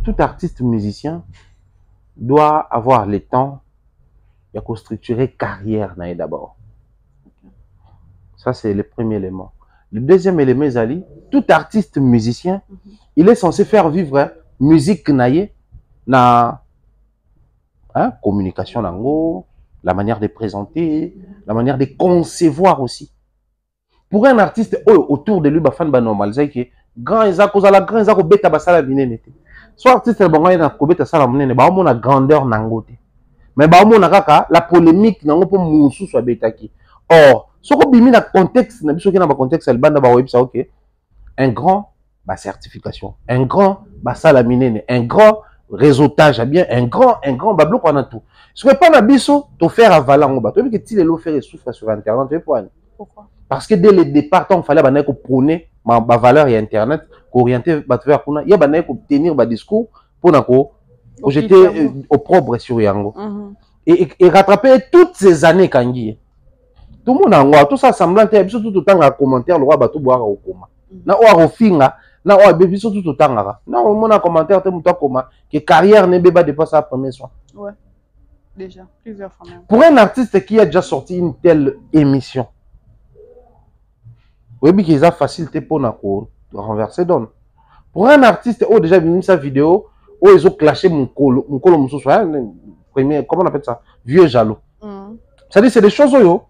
tout artiste musicien doit avoir le temps de structurer carrière d'abord. Ça c'est le premier élément. Le deuxième élément, les alliés, tout artiste musicien, il est censé faire vivre musique naïe na communication nango, la manière de présenter, la manière de concevoir aussi. Pour un artiste autour de lui, bafan ba normal, c'est que grand ezako za la grand ezako beta basala binene te. Soit artiste bon na ko beta sala munene ba mo na grandeur nango te. Mais ba mo na kaka la polémique nango po musu so betaki. Or, soko bimi na contexte na biso ki na ba contexte el banda ba websa OK. Un grand ba certification, un grand ba sala minene, un grand réseautage, bien un grand bablo pendant tout. Ce que pas na biso to faire avaler ngo ba. Tu veux que ti les lo faire souffre sur internet, pourquoi? Parce que dès le départ, il fallait prôner ma valeur et internet, orienter vers il y a obtenir un discours pour jeter opprobre sur Yango. Et rattraper toutes ces années Kangi. Tout le monde a tout ça semblant tout le temps à commentaire le roi bateau boire au coma. Na o rofinga, na o bébé tout le temps là. Na o mon commentaire te muto coma que carrière ne peut pas dépasser la première soin. Ouais. Déjà plusieurs fois même. Pour un artiste qui a déjà sorti une telle émission. Oui, mais c'est facilité pour renverser donne. Pour un artiste, déjà vu sa vidéo, ils ont clashé mon colo, premier, comment on appelle ça? Vieux jaloux. Ça dit, c'est des choses où,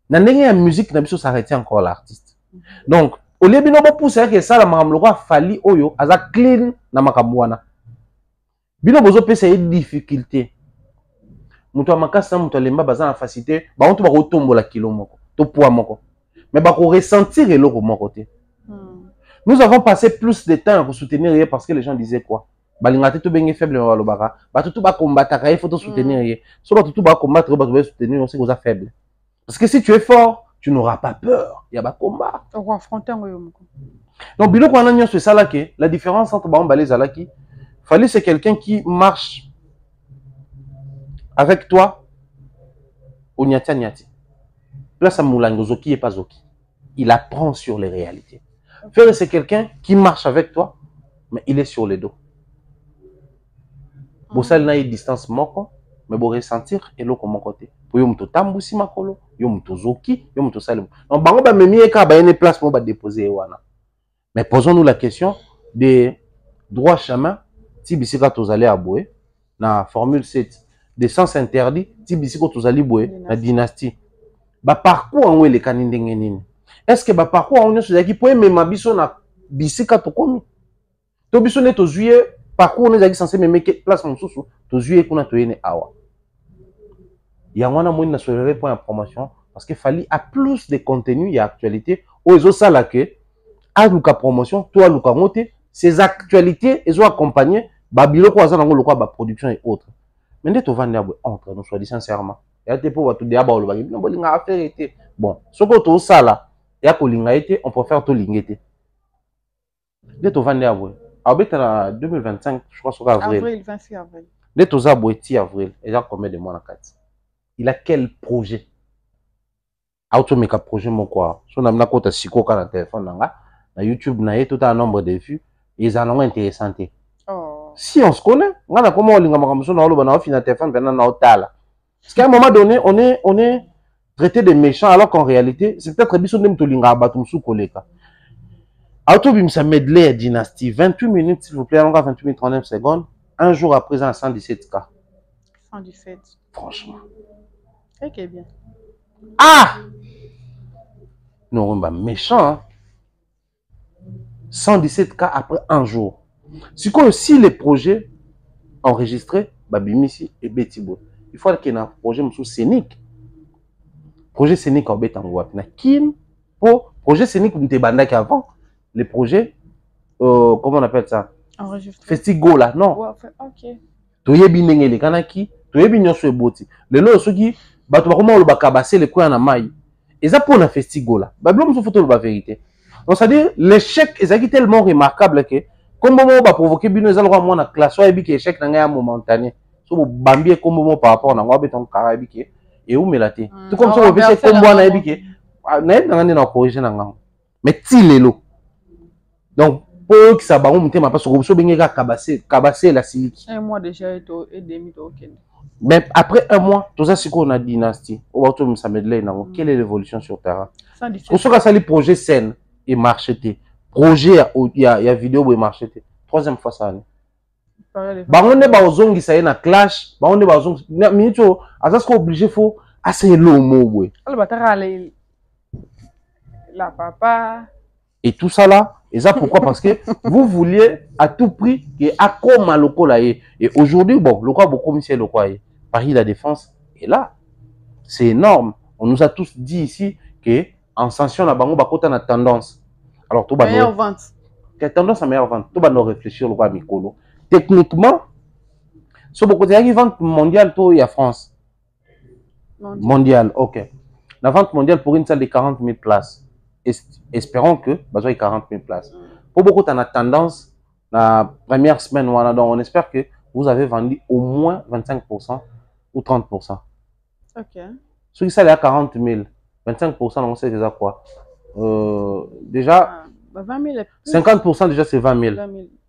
dans la musique, ça retient encore l'artiste. Donc, au lieu de pousser que ça, la mamlora fali oyo, aza clean na makamwana. Bino bozo pesa une difficulté. Muto makasa muto lemba baza na facilité, ba on to ba retombo la kilo moko, to poids moko. Mais bah, pour ressentir l'eau de mon côté. Nous avons passé plus de temps à soutenir parce que les gens disaient quoi? balingate to benge faible balobaka bato to ba combattre il faut te soutenir so bato to ba combattre bato ba soutenir on sait que vous êtes faible parce que si tu es fort tu n'auras pas peur il y a ba combat on va affronter ngoyo. donc biloko wana nyonso ça là que la différence entre ba ombalé zalaki fallait c'est quelqu'un qui marche avec toi au nyati nyati place à moulango zoki et pas zoki il apprend sur les réalités. Faire c'est quelqu'un qui marche avec toi mais il est sur le dos. Bosal na distance moko mais bo ressentir et l'autre mon côté pour yo muto tambusi makolo yo muto zoki yo muto salim donc bango ba memi ka ba une place mo ba déposer wana mais posons-nous la question des droits chemin ti bisika tozali aboué na formule 7 des sens interdits ti bisika tozali boué na dynastie ba parcours en les kanindenge nini est-ce que ba parcours en nyonso zaki po mema biso na bisika to komi to biso ne to juillet parcours nous a censé me mettre place en sous to juillet kuna to yene awa ya wana mo na solerer point de promotion parce que fallait à plus de contenu et actualité o ezo sala que a luka promotion toi luka ngote ces actualités ezo accompagner ba biloko azana ngo lokwa ba production et autres mais nde to vendre entre nous soit dit sincèrement ya te pour tout dia ba lo ba no bolinga affaire été bon soko to sala ya ko linga été on peut faire to lingete nde to vendre abo en 2025, je crois, sur avril. Avril, 26 avril. Les Toza Boeti avril, et j'ai combien de mois dans 4? Il a quel projet? Automeka projet, mon quoi? Si on a un siko dans le téléphone, na YouTube, na tout un nombre de vues, ils en ont intéressant. Oh. Si on se connaît, on a comment on a fini le téléphone, on a otala. Parce qu'à un moment donné, on est traité de méchants, alors qu'en réalité, c'est peut-être que on est linga batum sous koleka. Autobim ça medley dynastie 28 minutes s'il vous plaît, on a 28 minutes 39 secondes. Un jour après ça 117K. 117. Franchement. Ok bien. Ah! Non, bah méchant. Hein? 117K après un jour. C'est quoi aussi les projets enregistrés, Babimisi et Betibo. Il faut qu'il y ait un projet scénique. Projet scénique en Betangoua. Kim pour projet scénique où tu bandaki avant. Les projets, comment on appelle ça? Enregistré. Festigo là, non. Ouais, ok. Tu es bien les kanaki, tu es bien sur le boti. Le lot ceux qui, bah tu vas comment le bakabasser les coins en maille. Et ça pour un festigo là. Bah blum se photo la vérité. Donc ça veut dire l'échec est tellement remarquable que comme moment va provoquer bien les algos moi na classe soit bi que échec n'a un momentané. So bambi comme moment par rapport na ngwa beton karabi que et où melaté. Tout comme ça on veut c'est comme moi na bi que na na corriger na ngam. Mais tilelo. Donc, pour que ça baroum te ma pas sur benga kabasser la siliki. Un mois déjà et demi ok. Mais après un mois, tout ça c'est qu'on a dynastie. Au autour ça medley na quelle est l'évolution sur terrain. Pour ceux qui ça les projets scène et marcheté. Projet il y a vidéo et marcheté. Troisième fois ça. Ba on est ba ozongi ça na clash, ba on est ba ozongi minito azas ko obligé faut assez long mot ouais. Alors batara la papa et tout ça là. Et ça pourquoi? Parce que vous vouliez à tout prix que Akoma loko là et aujourd'hui bon le quoi beaucoup monsieur le quoi Paris la Défense est là. C'est énorme. On nous a tous dit ici que en sanction la bango bakota na tendance. Alors tout meilleure vente. Quelle tendance à meilleure vente? Tout va nous réfléchir le quoi Mikolo. Techniquement sur beaucoup de vente mondiale tout il y a France. Mondial, OK. La vente mondiale pour une salle de 40 000 places. Espérons que besoin de 40 000 places. Pour beaucoup, tu as tendance, la première semaine, voilà, donc on espère que vous avez vendu au moins 25% ou 30%. Ok. Ceux qui sont à 40 000, 25%, on sait déjà quoi? Déjà, 20 000 50% déjà c'est 20 000.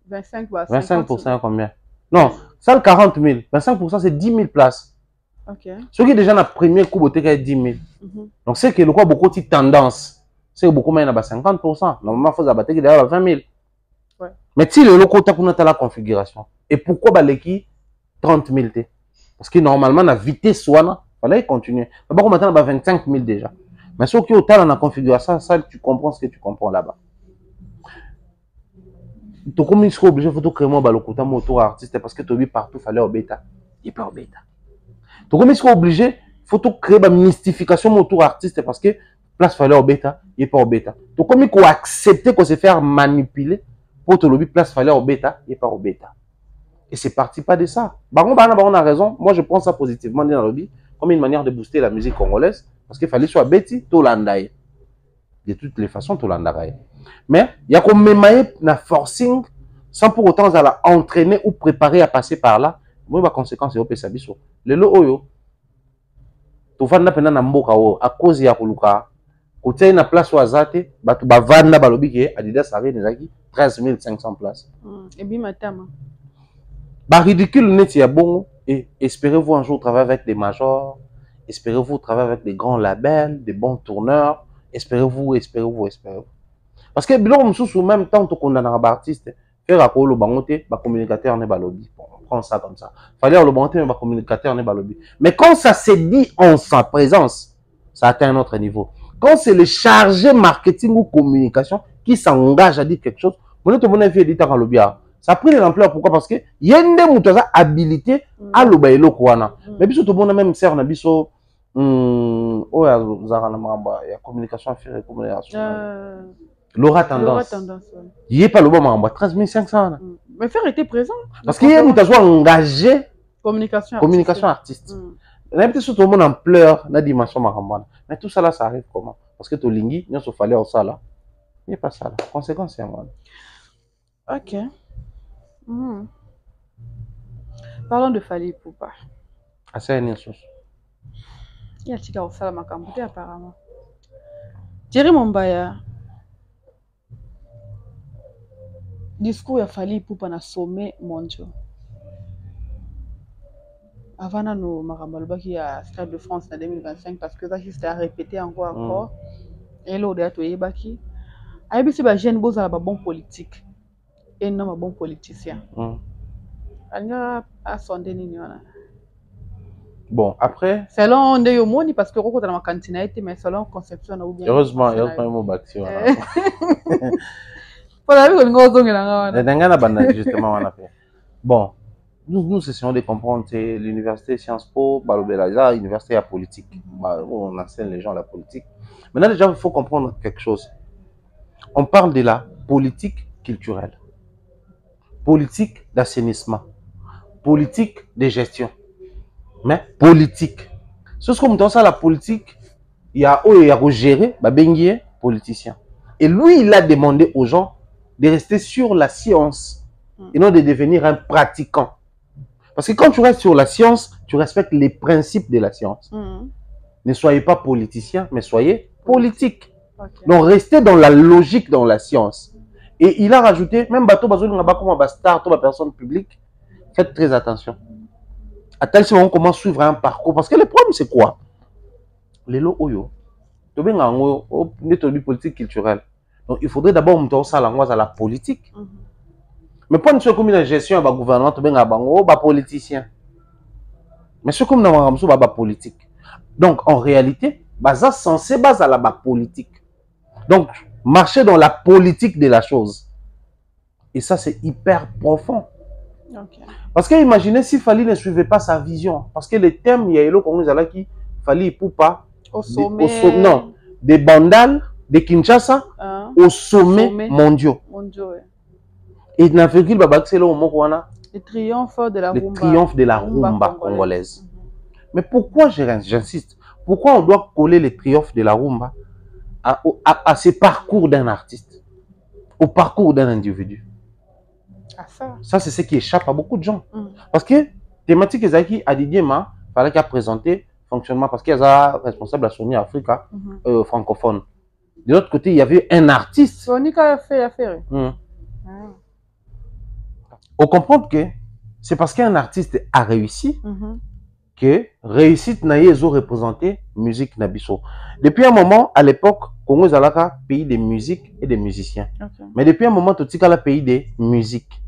25, 25% combien? Non, ça le 40 000. 25% c'est 10 000 places. Ok. Ceux qui déjà dans le premier coup, c'est 10 000. Donc c'est que le quoi beaucoup de tendance. C'est beaucoup moins à 50%. Normalement, il faut abattre derrière 20 000. Ouais. Mais si le loco tu as la configuration. Et pourquoi baleki 30 000 t? Parce que normalement, la vitesse soit il fallait continuer. D'abord, on maintenant 25 000 déjà. Mais si tu as la configuration, ça, tu comprends ce que tu comprends là-bas. Tu comme il obligé, il faut créer un autour artiste parce que tu vis partout, il fallait au bêta. Il pas au bêta. Tu comme il obligé, il faut créer une mystification autour artiste parce que place fallait au bêta, il pas au bêta. Donc comme il faut accepter qu'on se faire manipuler pour te lobby place fallait au bêta, il pas au bêta. Et c'est parti pas de ça. On a raison. Moi, je prends ça positivement dans le lobby, comme une manière de booster la musique congolaise. Parce qu'il fallait soit Betty, Tolandaye. De toutes les façons, Tolandaye. Mais, il y a comme même na forcing, sans pour autant la entraîner ou préparer à passer par là. Moi, ma conséquence, c'est au Pesabiso. Le lo oyo, tu vas na mboka o, à cause ya kuluka, côté na place oazate, batu bavanda balobi ke Adidas avait des 13 500 places. Et bien, matama. Bah, ridicule net ya bongo, et espérez-vous un jour travailler avec des majors, espérez-vous travailler avec des grands labels, des bons tourneurs, espérez-vous. Parce que biloko sous même temps to condamner un artiste, faire à le bangote, ba communicateur ne balobi. Bon, on prend ça comme ça. Fallait le bangote mais ba communicateur ne balobi. Mais quand ça se dit en sa présence, ça atteint un autre niveau. Quand c'est le chargé marketing ou communication qui s'engage à dire quelque chose, vous ne te monnaie fait éditeur en lobby. Ça a pris de l'ampleur. Pourquoi? Parce que y a une habilité à l'obaïlo kouana. Mais biso tout le monde même sert na biso oh ya zara na mamba ya communication affaire communication. Laura Tendance. Il n'y a pas le bon membre, 13 500. Mais faire était présent. Parce qu'il y a un engagé. Communication artiste. Il y a peut-être tout le monde en pleurs dans la dimension marambana. Mais tout ça là, ça arrive comment? Parce que tout lingui, il y a ce fallait au ça là. Il n'y a pas ça là. Conséquence, c'est un monde. Ok. Parlons de Fally Ipupa. C'est une chose. Il y a un petit gars au salon à apparemment. Thierry Mombaya. Discours ya Fally Ipupa na sommet mondial. Avant nous makambalobaki à Stade de France en 2025 parce que ça juste à répéter encore. Et là on a tout yebaki. Ayebisi ba jeune boza ba bon politique et non ba bon politicien. Anya a sondé nini wana. Bon, après selon ndeyo moni parce que roko dans ma cantine été mais selon conception na ou bien. Heureusement mo bâti wana. Bon, nous essayons de comprendre l'université Sciences Po, l'université à politique. On enseigne les gens la politique. Maintenant, déjà, il faut comprendre quelque chose. On parle de la politique culturelle, politique d'assainissement, politique de gestion, mais politique. C'est ce qu'on dit ça, la politique, il y a gérer, politicien. Et lui, il a demandé aux gens de rester sur la science et non de devenir un pratiquant. Parce que quand tu restes sur la science, tu respectes les principes de la science. Ne soyez pas politicien, mais soyez politique. Okay. Donc, restez dans la logique dans la science. Et il a rajouté, même bateau, comme star, personne publique, faites très attention. À tel moment, on commence à suivre un parcours. Parce que le problème, c'est quoi? Les lots oyo. Tu es politique culturelle. Donc, il faudrait d'abord monter ça à la politique. Mais pas une comme une gestion, un gouvernement, tu es politicien. Mais c'est comme dans la politique. Donc, en réalité, ça censé base à la politique. Donc, marcher dans la politique de la chose. Et ça, c'est hyper profond. Okay. Parce que imaginez si Fally ne suivait pas sa vision. Parce que les thèmes, il y a eu comme nous allons qui Fally Ipupa au sommet. Non, des Bandal, des Kinshasa, au sommet mondiaux. Ouais. Et dans la virgule, c'est là où le triomphe de la rumba. Le triomphe de la rumba congolaise. Mais pourquoi j'insiste? Pourquoi on doit coller le triomphe de la rumba à ce parcours d'un artiste, au parcours d'un individu? Ça, c'est ce qui échappe à beaucoup de gens. Parce que thématique Ezaki a Didier Ma, il fallait qu'il a présenté le fonctionnement parce qu'il y a responsable à Sony Africa francophone. De l'autre côté, il y avait un artiste. Sony qui a fait affaire. On comprend que c'est parce qu'un artiste a réussi que réussite naïe ont représenté musique nabiso. Depuis un moment, à l'époque, Congo Zalaka, pays des musiques et des musiciens. Mais depuis un moment, tout le pays des musiques.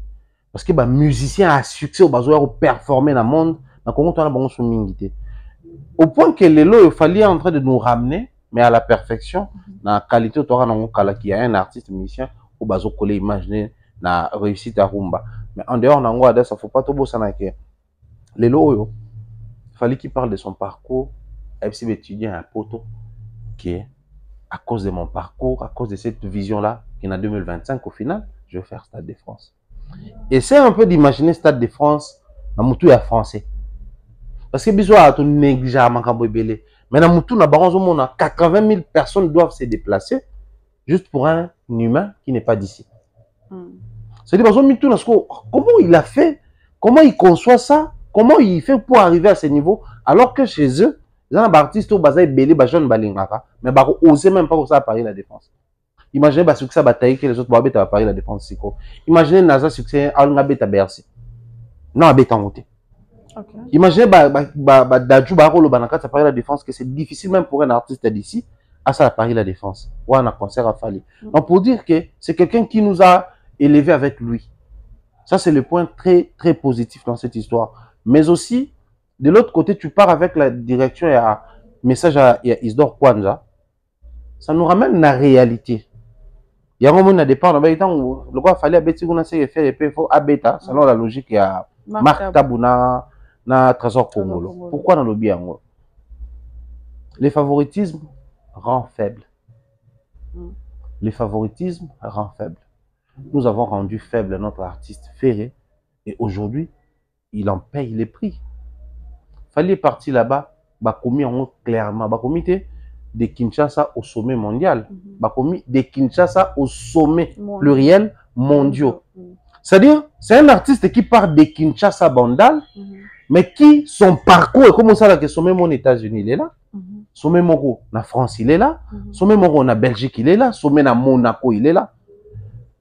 Parce que les musiciens a succès au besoin de performer dans le monde, dans Congo, on a bon mingi. Au point que les lots, il fallait en train de nous ramener, mais à la perfection, dans la qualité où il y a un artiste musicien au besoin de coller, imaginer la réussite à rumba. Mais en dehors, il ne faut pas tout beau ça. Les lots, il fallait qu'il parle de son parcours. Et puis, étudiant un poteau qui est à cause de mon parcours, à cause de cette vision-là, qui est en 2025, au final, je vais faire Stade de France. Essaie un peu d'imaginer Stade de France, na mutu ya français. Parce que biso a ton négligeable makambo ebele. Mais na mutu na baron on a 80 000 personnes doivent se déplacer juste pour un humain qui n'est pas d'ici. C'est-à-dire comment il a fait, comment il conçoit ça, comment il fait pour arriver à ce niveau, alors que chez eux, les artistes au bazar belé bajon balingaka, mais bah oser même pas ça à Paris la défense. Imaginez bah succès bataille que les autres babet à Paris la défense siko. Imaginez Naza succès à ngabeta Bercy. Non abeta monté. Okay. Imaginez bah Dadju ba rolo banaka à Paris la défense que c'est difficile même pour un artiste d'ici à ça à Paris la défense. Ou un concert à Fali. Donc pour dire que c'est quelqu'un qui nous a élevé avec lui. Ça c'est le point très très positif dans cette histoire. Mais aussi de l'autre côté, tu pars avec la direction et un message à Isidore Kwanza. Ça nous ramène à la réalité. Il y a un moment où départ, le quoi fallait abéter on a fait faire faut abéta selon la logique il y a Marc Tabouna na Trésor Congolo. Pourquoi dans le bien les favoritismes rend faible. Les favoritismes rend faible. Nous avons rendu faible notre artiste Ferré et aujourd'hui, il en paye les prix. Fallait partir là-bas, bah commis en clairement, bah comité de Kinshasa au sommet mondial, bah commis de Kinshasa au sommet pluriel mondiaux. C'est-à-dire, c'est un artiste qui part de Kinshasa Bandal, mais qui son parcours est comme ça là que sommet mon États-Unis il est là, sommet Moro na France il est là, sommet Moro na Belgique il est là, sommet na Monaco il est là.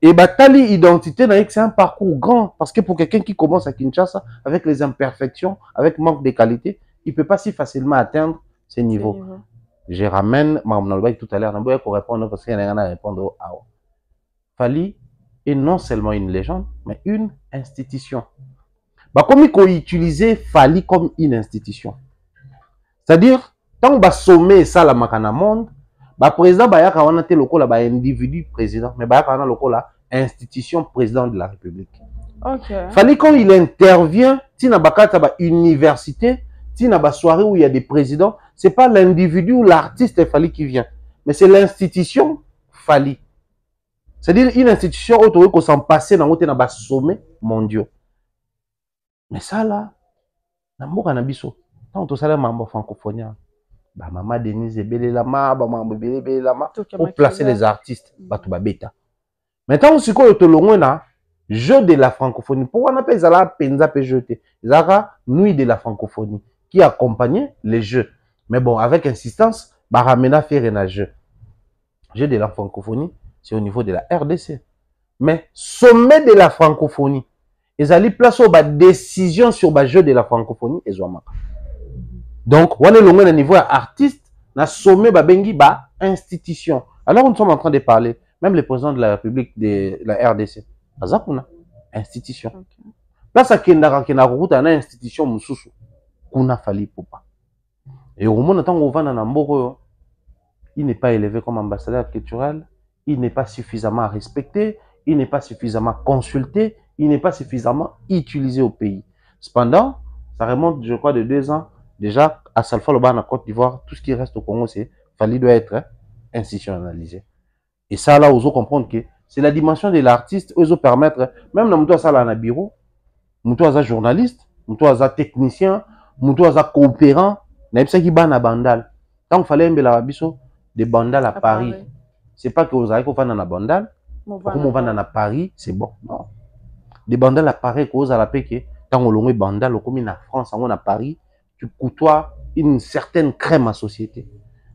Et Batali identité c'est un parcours grand parce que pour quelqu'un qui commence à Kinshasa avec les imperfections, avec manque de qualité, il peut pas si facilement atteindre ces niveaux. Je ramène Mme tout à l'heure, pour répondre parce qu'il y en a à répondre à Fali est non seulement une légende, mais une institution. Bah comme il faut utiliser Fali comme une institution. C'est-à-dire tant que sommet ça la makana monde. Le président Bayaka on a été local là individu président mais Bayaka on a local là institution président de la République. Okay. Fallait quand il intervient, tina bakata ba université, tina ba soirée où il y a des présidents, c'est pas l'individu ou l'artiste Fali qui vient, mais c'est l'institution Fali. C'est-à-dire une institution autour qu'on s'en passait dans un sommet mondial. Mais ça là, na mboka na biso, tant to sala mambo francophonie. Bah maman Denise Belelama, bah maman Belelama, pour placer les artistes, bah tout bêta. Maintenant, si quoi te l'on jeu de la francophonie, pourquoi on appelle ça la penza pe jeté, Zara nuit de la francophonie qui accompagnait les jeux. Mais bon, avec insistance, bah ramena faire un jeu. Jeu de la francophonie, c'est au niveau de la RDC. Mais sommet de la francophonie, ils allaient placer bah décision sur bah jeu de la francophonie et Zouama. Donc, on est au niveau artiste, na sommet babengi ba institution. Alors, nous sommes en train de parler, même le président de la République de la RDC, Azapuna, institution. Place à Kendara, Kenaruta, une institution mususu, kuna Fali Poupa. Et au moment où on va dans Mboro, il n'est pas élevé comme ambassadeur culturel, il n'est pas suffisamment respecté, il n'est pas suffisamment consulté, il n'est pas suffisamment utilisé au pays. Cependant, ça remonte, je crois, de 2 ans. Déjà, à Salfa Loba, en Côte d'Ivoire, tout ce qui reste au Congo, c'est Fali doit être institutionnalisé. Et ça, là, vous comprendre que c'est la dimension de l'artiste, vous permettre, même dans mon ça, là, dans bureau, mon journaliste, mon technicien, mon coopérant, n'a pas qui ban à bandal. Tant qu'il fallait un abisso de bandal à Paris, c'est pas que vous avez qu'on va dans la bandal, comme on va dans Paris, c'est bon. Non. Des bandales à Paris, que vous avez la que tant on l'on bandal, comme en France, on a Paris, tu côtoies une certaine crème à société.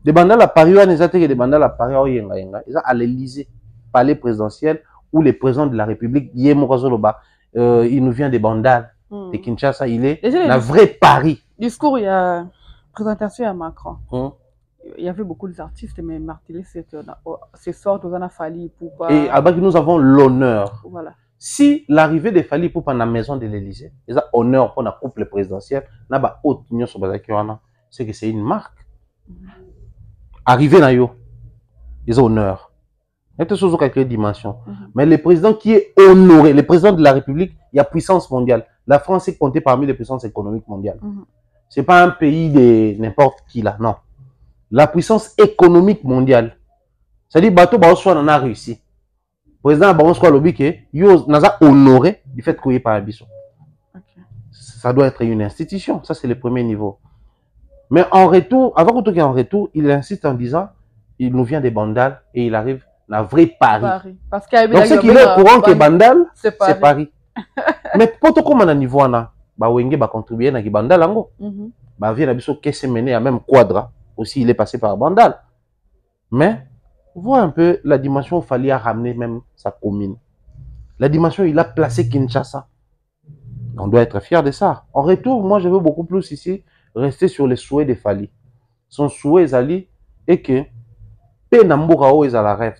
Des bandales à Paris, on a des bandales à Paris, ils à l'Élysée, palais présidentiel, où le président de la République, il nous vient des bandales. De Kinshasa, il est la vraie Paris. Discours, il y a présentation à Macron. Il y avait beaucoup d'artistes, mais Martinez, c'est sort aux Fali Poupa. Et avec nous avons l'honneur. Voilà. Si l'arrivée de Fali Poupa dans la maison de l'Élysée, ils ont honneur pour la couple présidentielle, c'est que c'est une marque. Arrivé dans yo, ils ont honneur. Il y a quelque chose qui dimension. Mais le président qui est honoré, le président de la République, il y a puissance mondiale. La France est comptée parmi les puissances économiques mondiales. C'est pas un pays de n'importe qui là, non. La puissance économique mondiale. C'est-à-dire, bateau, on a réussi. président Baron Square lobby que yo naza honoré du fait qu'il y ait par Abisso. Ça doit être une institution, ça c'est le premier niveau. Mais en retour, avant que en retour, il insiste en disant il nous vient des Bandal et il arrive dans vrai Paris. Parce qu'il donc c'est qu'il est au courant que Bandal c'est Paris. Mais pour tout comme on a niveau na ba wenge ba contribuer na ki Bandal ango. Ba vient Abisso qui s'est mené à même Quadra aussi il est passé par Bandal. Mais vois un peu la dimension où il fallait ramener même sa commune. La dimension il a placé Kinshasa. On doit être fier de ça. En retour, moi je veux beaucoup plus ici rester sur les souhaits de Fali. Son souhait Zali est que Penamboura o est à la rêve.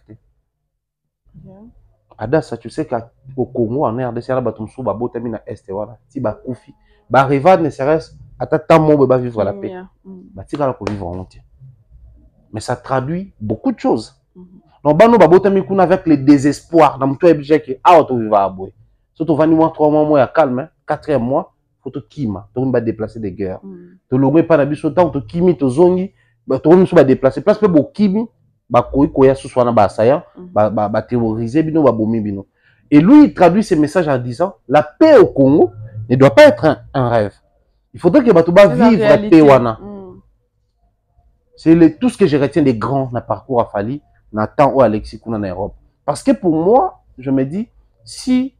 Adassa, tu sais qu'au Congo, en RDC, là, batumsou, babo, termine à Est, voilà. Si ba koufi, ba rivade ne serait-ce à tant mo ba vivre la paix. Ba tika la pour vivre en entier. Mais ça traduit beaucoup de choses. Donc, bano babo termine qu'on avec le désespoir. Dans mon toit objet que ah tu vivre à boy. Surtout 20 mois, 3 mois, à calme, 4e mois, faut te kima, tu vas déplacer des guerres. Tu l'aurais pas d'habitude autant, tu kimi, tu zongi, tu vas déplacer. Place peu beau kimi. Terroriser bino ba bomi bino. Et lui il traduit ces messages en disant la paix au Congo ne doit pas être un rêve. Il faudrait que Batouba vive la paix wana. C'est tout ce que je retiens des grands dans parcours à Fali, Nathan ou Alexis Kouna en Europe. Parce que pour moi, je me dis si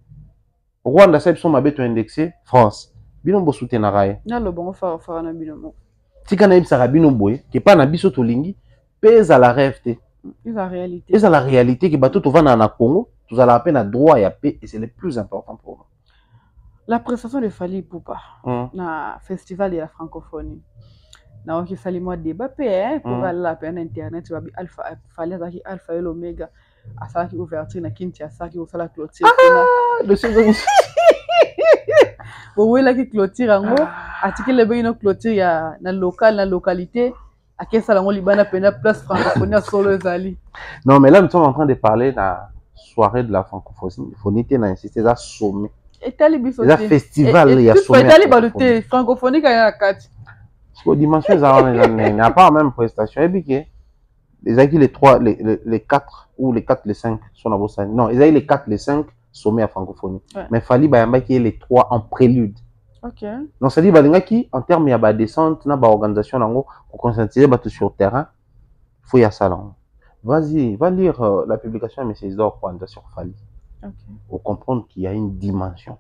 Rwanda sait son mabé indexé France, bino bo soutenir raye. Na le bon faire na bino. Tika na ibsa rabino boy, qui pas na biso to lingi. Pèse à la rêve. C'est la réalité. C'est la réalité que bateau tu vas dans Congo, tu as la peine à droit et à paix et c'est le plus important pour moi. La prestation de Fali Poupa, na festival de la francophonie. Na ok Fali moi débat paix pour la peine internet tu vas alpha Fali zaki alpha et l'oméga à ça qui ouverture na Kinshasa qui ouvre la clôture. Le saison. Bon oui là qui clôture en gros, article le bien clôture ya na local na localité. À quel salon Liban a peine place francophonie à solo Zali. Non, mais là, nous sommes en train de parler de la soirée de la francophonie. Il faut insister, ça sommet. Et Talibi c'est un festival, il y a sommet. Et Talibi, francophonie, quand il y a la 4. Aux dimensions, il n'y a pas la même prestation. Et puis, les 4 ou les 4, les 5 sont à Bossani. Non, ils ont les 4, les 5 sommets à francophonie. Mais Fali Bayamba qui est les 3 en prélude. Okay. Donc, ça dit que en termes de descente, de l'organisation, pour conscientiser sur le terrain, il faut y aller ça. Vas-y, va lire la publication de M. Isidore Kwanda sur Fali. Okay. Pour comprendre qu'il y a une dimension.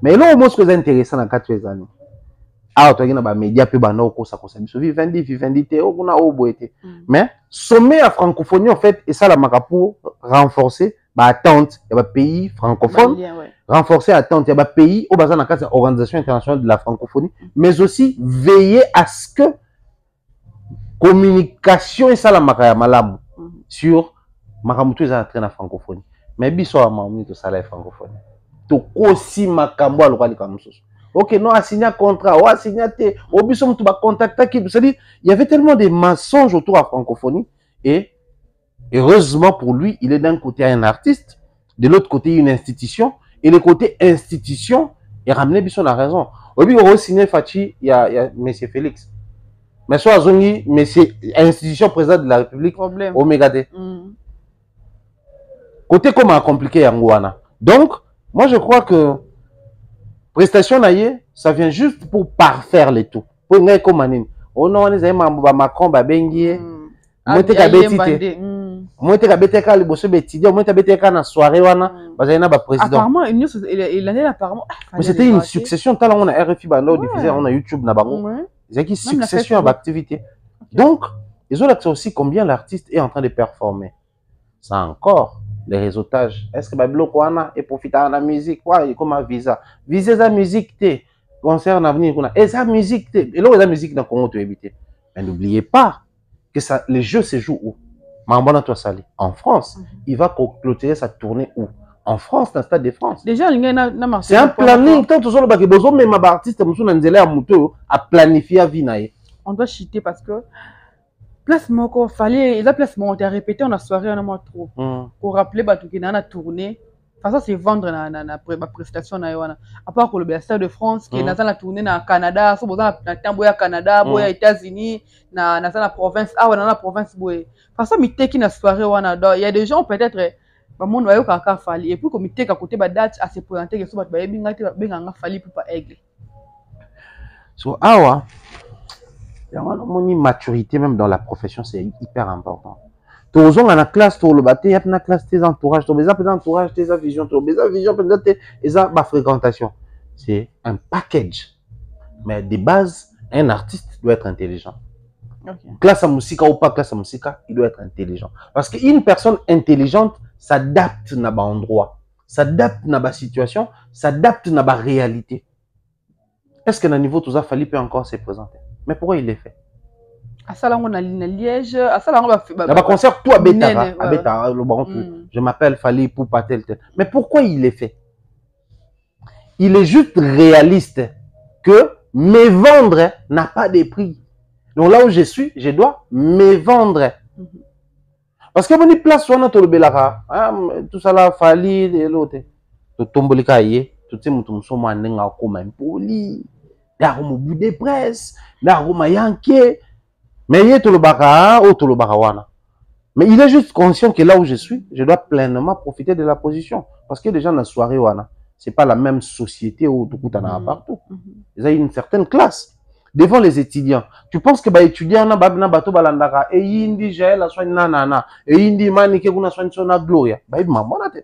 Mais là, au moins, ce qui est intéressant dans 4 années, ah, tu as des médias qui sont Vivendi, mais sommet à francophonie, en fait, et ça, la maca pour renforcer l'attente, il y a des pays francophones, renforcer l'attente, il y a des pays au bazar dans l'Organisation internationale de la francophonie, mais aussi veiller à ce que communication et ça, la maca malamu sur Makamutu est en train de la francophonie. Mais biso à Mamouni, tout ça, la francophonie. Tout aussi makambo à l'oral comme ça. Ok, non, a signé un contrat, ou a signé un au bisom, tu vas contacter qui. C'est-à-dire, il y avait tellement de mensonges autour de la francophonie. Et heureusement pour lui, il est d'un côté un artiste, de l'autre côté une institution. Et le côté institution, il ramené bisom la raison. Au bisom, on a signé Fachi, il y a M. Félix. Mais soit Zongi, M. Institution président de la République, Omega D. Côté comment compliqué Yangouana. Donc, moi je crois que prestation naïe, ça vient juste pour parfaire les tout. Pour ngay comme anine. Oh non, on est Macron babengi. Moi te kabetite. Moi te kabetite ka liboso betidi, moi te kabetite ka na soirée wana, bazana ba président. Apparemment il en est apparemment. Mais c'était une succession tant on a RFI bando diffusé, on a YouTube na bango. C'est une succession d'activités. Donc, ils ont l'accès aussi combien l'artiste est en train de performer. Ça encore les réseautages. Est-ce que Babylon est profité de la musique? Ouais, comme un visa. Viser la musique, concert en avenir. Et sa musique, et là, la musique dans le Congo, tu éviter. Mais n'oubliez pas que ça, les jeux se jouent où? En France. Il va clôturer sa tournée où? En France, dans le Stade de France. Déjà, c'est un planning. Tant que vous avez besoin, même un artiste, a planifié à vie. On doit chiter parce que place moko fallait la place on a répété on a soirée on a moins trop pour rappeler batuki na tournée enfin ça c'est vendre na prestation na yona à part pour le Stade de France qui est dans la tournée na Canada so boza na tambo ya Canada boya États-Unis na la province ah na la province boy enfin ça miteki na soirée wana il y a des gens peut-être bamondo bayokaka Fally et puis comité ka côté ba date à se présenter que so ba yebinga te benganga Fally Ipupa Aigle. So awa une maturité même dans la profession, c'est hyper important. Tu as la classe, tu as la classe, tes entourages, tu as tes entourages, tes visions, tu as vision, tes fréquentation. C'est un package. Mais de base, un artiste doit être intelligent. Okay. Classe à musique ou pas classe à musique, il doit être intelligent. Parce qu'une personne intelligente s'adapte à l'endroit, s'adapte à la situation, s'adapte à la réalité. Est-ce qu'à un niveau, tout ça, Fally peut encore se présenter? Mais pourquoi il l'est fait? À ça, on a Liège, à ça, on va concert tout à Beta, je m'appelle Fally Ipupa tel. Mais pourquoi il l'est fait? Il est juste réaliste que me vendre n'a pas de prix. Donc là où je suis, je dois me vendre. Parce que mon place on a tout le belara, tout ça là Fally et l'autre. Tout tombolika yé, tout ces moutons sont manenga comme un poli. D'arom bout de presse, d'arom yanké. Mais il est tout le baka ou tout le barawana. Mais il est juste conscient que là où je suis, je dois pleinement profiter de la position. Parce que déjà dans la soirée wana, c'est pas la même société où tout le monde partout. Ils ont une certaine classe. Devant les étudiants, tu penses que les étudiants na babina bato balandaka et indi jael la soigne nanana et indi mani ke kuna soigne sona gloria. Ba mamona te.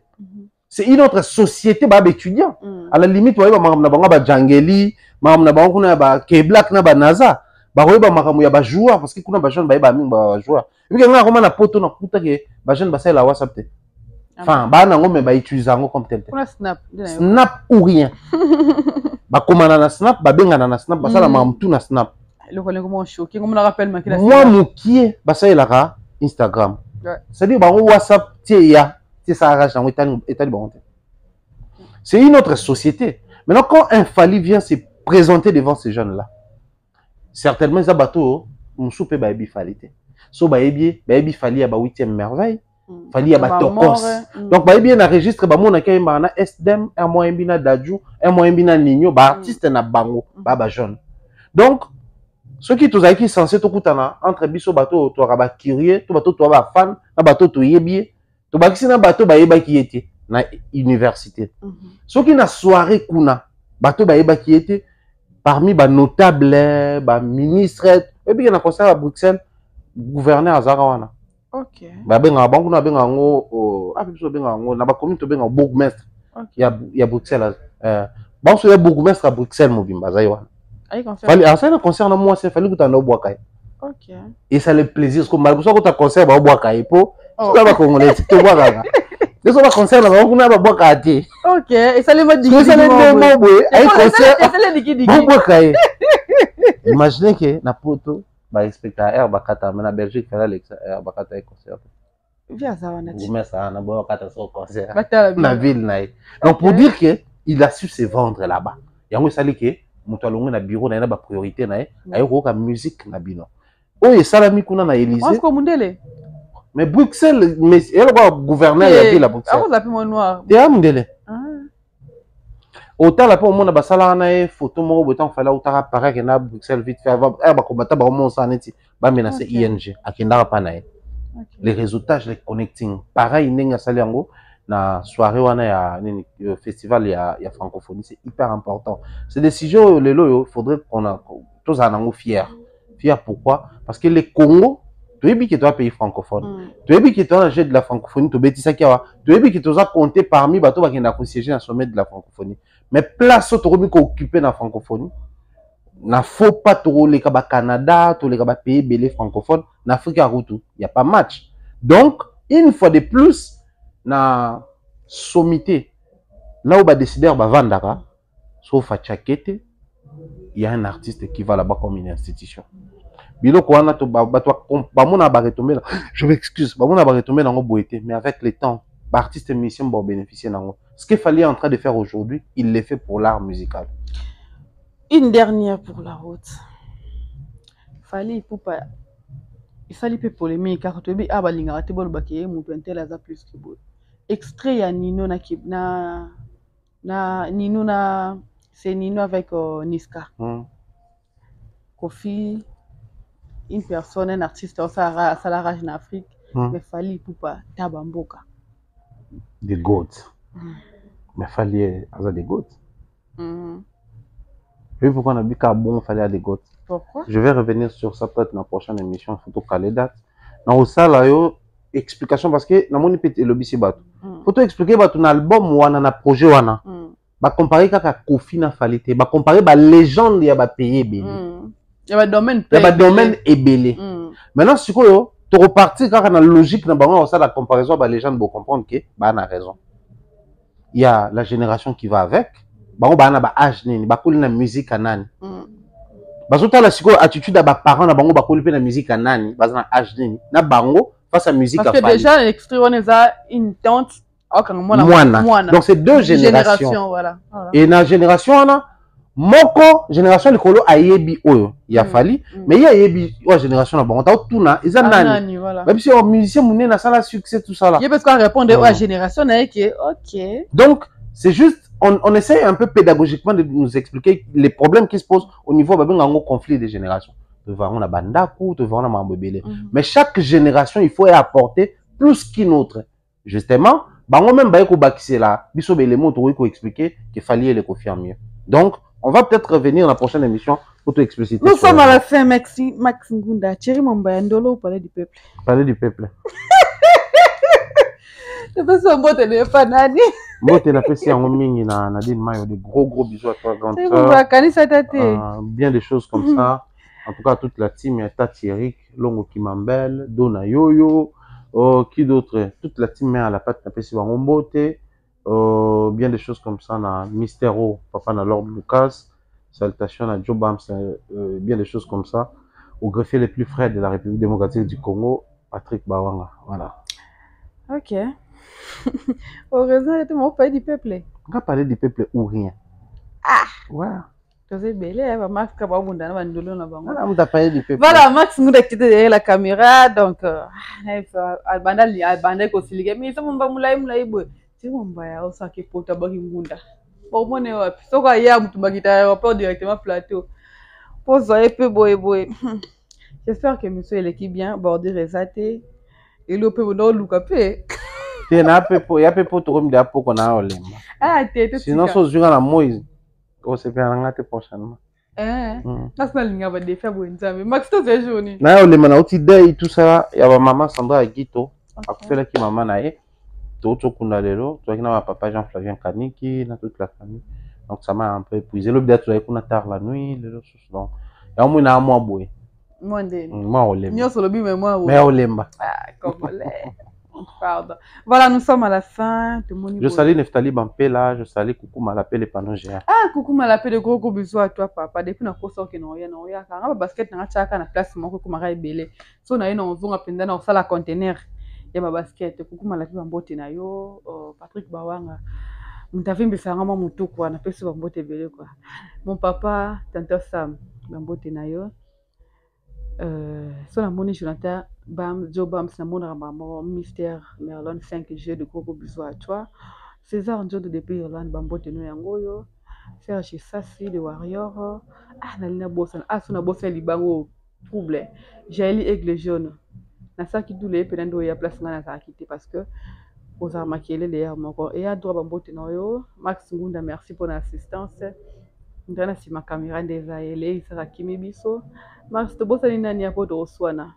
C'est une autre société ba étudiants. À la limite wa ba na banga ba jangeli, na banga kuna ba ke black na ba naza. Ba ba makamu ya ba joueur parce que kuna ba jeune ba mingi ba joueur. Et puis nga koma na poto na kuta ke ba jeune ba la WhatsApp te. Enfin, ba nango me ba utiliser ngo comme tel. Snap. Snap ou rien. Ba komana na snap, ba bengana na snap, ba sala mamtu na snap. Le collègue comment choqué, comment on rappelle ma classe. Moi mukie ba sala ka Instagram. C'est-à-dire ba WhatsApp tie ya, tie ça arrache dans état de bonté. C'est une autre société. Maintenant quand un Fally vient se présenter devant ces jeunes là, certainement ça bateau musupe ba ebi Fally te. So ba ebi Fally ya ba 8e merveille. Fally ya ba tokos. Donc ba ebi na registre ba mona kay na SDM, un mois na Dadju, un mois na Nino, ba artiste na bango, ba jeune. Donc ceux qui tous qui censé to kutana entre biso bateau to ba curieux, to bateau to ba fan, na bateau to yebi, to ba kisi na bateau ba yeba ki était na université. Ceux qui na soirée kuna, bateau ba yeba ki était parmi ba notables, ba ministres, et puis na concert à Bruxelles, gouverneur Azarawana. OK. Ba benga bango na benga ngo biso benga ngo na ba commune to benga bourgmestre. Ya Bruxelles. Bon so ya bourgmestre à Bruxelles mobimba zaïwa. Fallait ça le concert na moi c'est Fally kutana obwaka. OK. Et ça le plaisir parce que malgré que ta concert ba obwaka po, ça va congolais te obwaka. Les autres concert na ba kuna ba obwaka te. OK, et ça le m'a dit. Ça le mot boy, ay concert. Obwaka. Imaginez que na poto ba spectateur ba kata na Belgique fallait l'ex ba kata concert. Via ça on a dit. Mais ça na ba kata son concert. Na ville naï. Donc pour dire que il a su se vendre là-bas. Yango sali que moto alongo na bureau na ba priorité naï, ayoko ka musique na bino. Oye salami kuna na Élysée. Parce que mundele. Mais Bruxelles, mais elle va gouverneur ya ville à Bruxelles. Ah vous appelez mon noir. Te mundele. Autant la pour mon basala na photo mo botan fala utara para que na Bruxelles vite fait avant ba komata ba mo sa neti ba menacer ING akenda pa na. Les réseautages, les connecting. Pareil nenga sali yango na soirée wana ya festival ya francophonie, c'est hyper important. C'est des sujets lelo faudrait qu'on a tous en fier. Fier pourquoi? Parce que les Congo, tu es que tu as pays francophone. Tu es que tu as de la francophonie, tu es que tu as compté parmi bateaux qui ont siégé à sommet de la francophonie. Mais place où tu as occupé la francophonie, na faut pas trop les Canada, tous les pays belé francophones, n'Afrique à route, il n'y a pas match. Donc, une fois de plus, na sommité, là où va décider va vendre, sauf à Tchakete, il y a un artiste qui va là-bas comme une institution. Biloko wana to ba mona ba retomber, je m'excuse, ba mona ba retomber dans boité, mais avec le temps, l'artiste mission va bénéficier dans ce qu'il fallait en train de faire aujourd'hui, il le fait pour l'art musical. Une dernière pour la route. Fally Ipupa. Il fallait peu polémique car tu es abalinga te bol baké mon pentel aza plus que beau. Extrait ya Nino na Nino na c'est Nino avec Niska. Kofi une personne un artiste ça la rage en Afrique mais Fally Ipupa tabamboka. des goats. Mais fallait avoir des goats. Oui, pourquoi on a dit qu'à bon, fallait avoir des goats. Pourquoi? Je vais revenir sur ça peut-être dans la prochaine émission, photo calée date. Dans ça, là, explication parce que dans mon épée, le bisi bateau. Photo expliquer ton album ou un projet ou un. Bah comparer qu'à Kofi n'a fallu te. Bah comparer bah légende y a bah payé belé. Il y a domaine. Il y a bah domaine et belé. Maintenant si quoi tu repartis quand on a logique dans bah ça la comparaison bah les gens vont comprendre que bah on a raison. Il y a la génération qui va avec. Bah on a bah âge nini bah cool na musique à nani. Bah surtout la attitude à bah parents na bango bah cool na musique à nani bah na âge nini na bango face à musique à parce que déjà l'extrait on est à une tante. Donc c'est deux générations. Voilà. Et dans la génération, moko génération le colo ayebi oyo il a fallu mais il y a yebi la génération là bon tout na ils ont nani même si on musicien mouné na ça la succès tout ça là. Il parce qu'on répond à la génération là qui OK. Donc c'est juste on essaie un peu pédagogiquement de nous expliquer les problèmes qui se posent au niveau d'un conflit des générations. Devant on a bandaku, devant on a mambebele. Mais chaque génération il faut y apporter plus qu'une autre. Justement bango même baïko bakise là, biso belemo to ko expliquer qu'il fallait les confirmer. Donc, on va peut-être revenir dans la prochaine émission pour te expliciter. Nous sommes à la fin, Max Ngunda. Thierry Mombaya Ndolo au Palais du Peuple. Palais du Peuple. Tu fais ça, moi, t'es le fanani. Moi, t'es la PC en mingi na Nadine Mayo, des gros bisous à toi, grande sœur. Bien des choses comme ça. En tout cas, toute la team, il y a Tati Eric, Longo Kimambel, Dona Yoyo. Qui d'autre? Toute la team à la patte tapée sur Wangombote. Bien des choses comme ça. Na Mystero, Papa na Lord Lucas. Salutations à Joe Bams. Bien des choses comme ça. Au greffier les plus frais de la République démocratique du Congo, Patrick Bawanga. Voilà. Ok. Au raison, tu m'as parlé du peuple. On va parler du peuple ou rien. Ah! Ouais. Voilà, Max Ngouda qui était derrière la caméra, donc Albanda Kosiliga, mais ça m'a moulay, c'est mon bail, on sait que pour tabaki Ngouda. Pour moi, so quoi, hier, tu m'as quitté l'aéroport directement plateau. Pour ça, et peu boy. J'espère que monsieur est qui bien, bordé résaté, et le peu non loukapé. Il y a peu pour te remettre à peu qu'on a olé. Ah, t'es sinon, ça se joue à la Moïse. On se fait un gâteau prochainement. Max, tu es journée. Na ole mana uti day tout ça ya ba maman Sandra Agito akufela ki maman na ye to kunda lelo to na papa Jean Flavien Kaniki na toute la famille donc ça m'a un peu épuisé le bien to kuna tard la nuit le donc ya mo na mo boy moi ole nyo solo bi mais olemba congolais. Pardon. Voilà, nous sommes à la fin. Je salue Neftali Bampela, je salue Coucou Malapé les panneaux géants. Ah, Coucou Malapé, de gros bisous à toi, papa. Depuis na koso ke no ya. Quand basket na chaka na place moko ko mara ebele. So na ye no zonga penda na sala container. Ya ba basket. Coucou Malapé bambote na yo, Patrick Bawanga. Mutavimbi sanga mutu kwa na pesa bambote ebele quoi. Mon papa, Tante Sam, bambote na yo. So la monnaie Jonathan Bam, Joe Bams, na mona maman, Mystère Merlon 5G de gros bisous à toi. César Njodo depuis Irlande, Bambote no yangoyo. Serge Sassi, le Warrior. Ah, Nalina Bossa, Sona Bossa Libango, trouble. Jaili Aigle Jaune. Na ça qui doule, penando ya place na za quitté parce que aux armakiele les moko. Et à droit Bambote no yo. Max Ngunda, merci pour l'assistance. Ndana si ma caméra déjà elle ça kimi biso. Max to bossa ni nani apo do swana.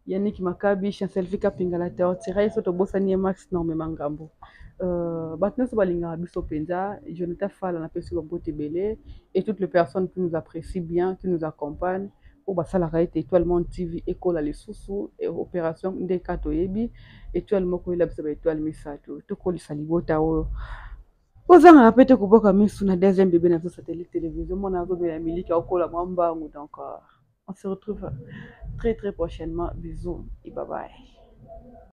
Yannick Makabi, Chancel Fika Pingala Théo Tirai, Soto Bossani Max Norme Mangambo. Batna Sobalinga Biso Penza, Jonathan Fall, on appelle sur Bote Belé, et toutes les personnes qui nous apprécient bien, qui nous accompagnent. Au Bassalarite, Étoile Monde TV, École à l'Essoussou, et Opération Ndekato Yebi, Étoile Moko Labsaba, Étoile Misato, Tokoli Salibota. Ozanga apete kuboka misu na deuxième bébé na satellite télévision, mon azo de la miliki au kola mwamba donc on se retrouve très prochainement. Bisous et bye bye.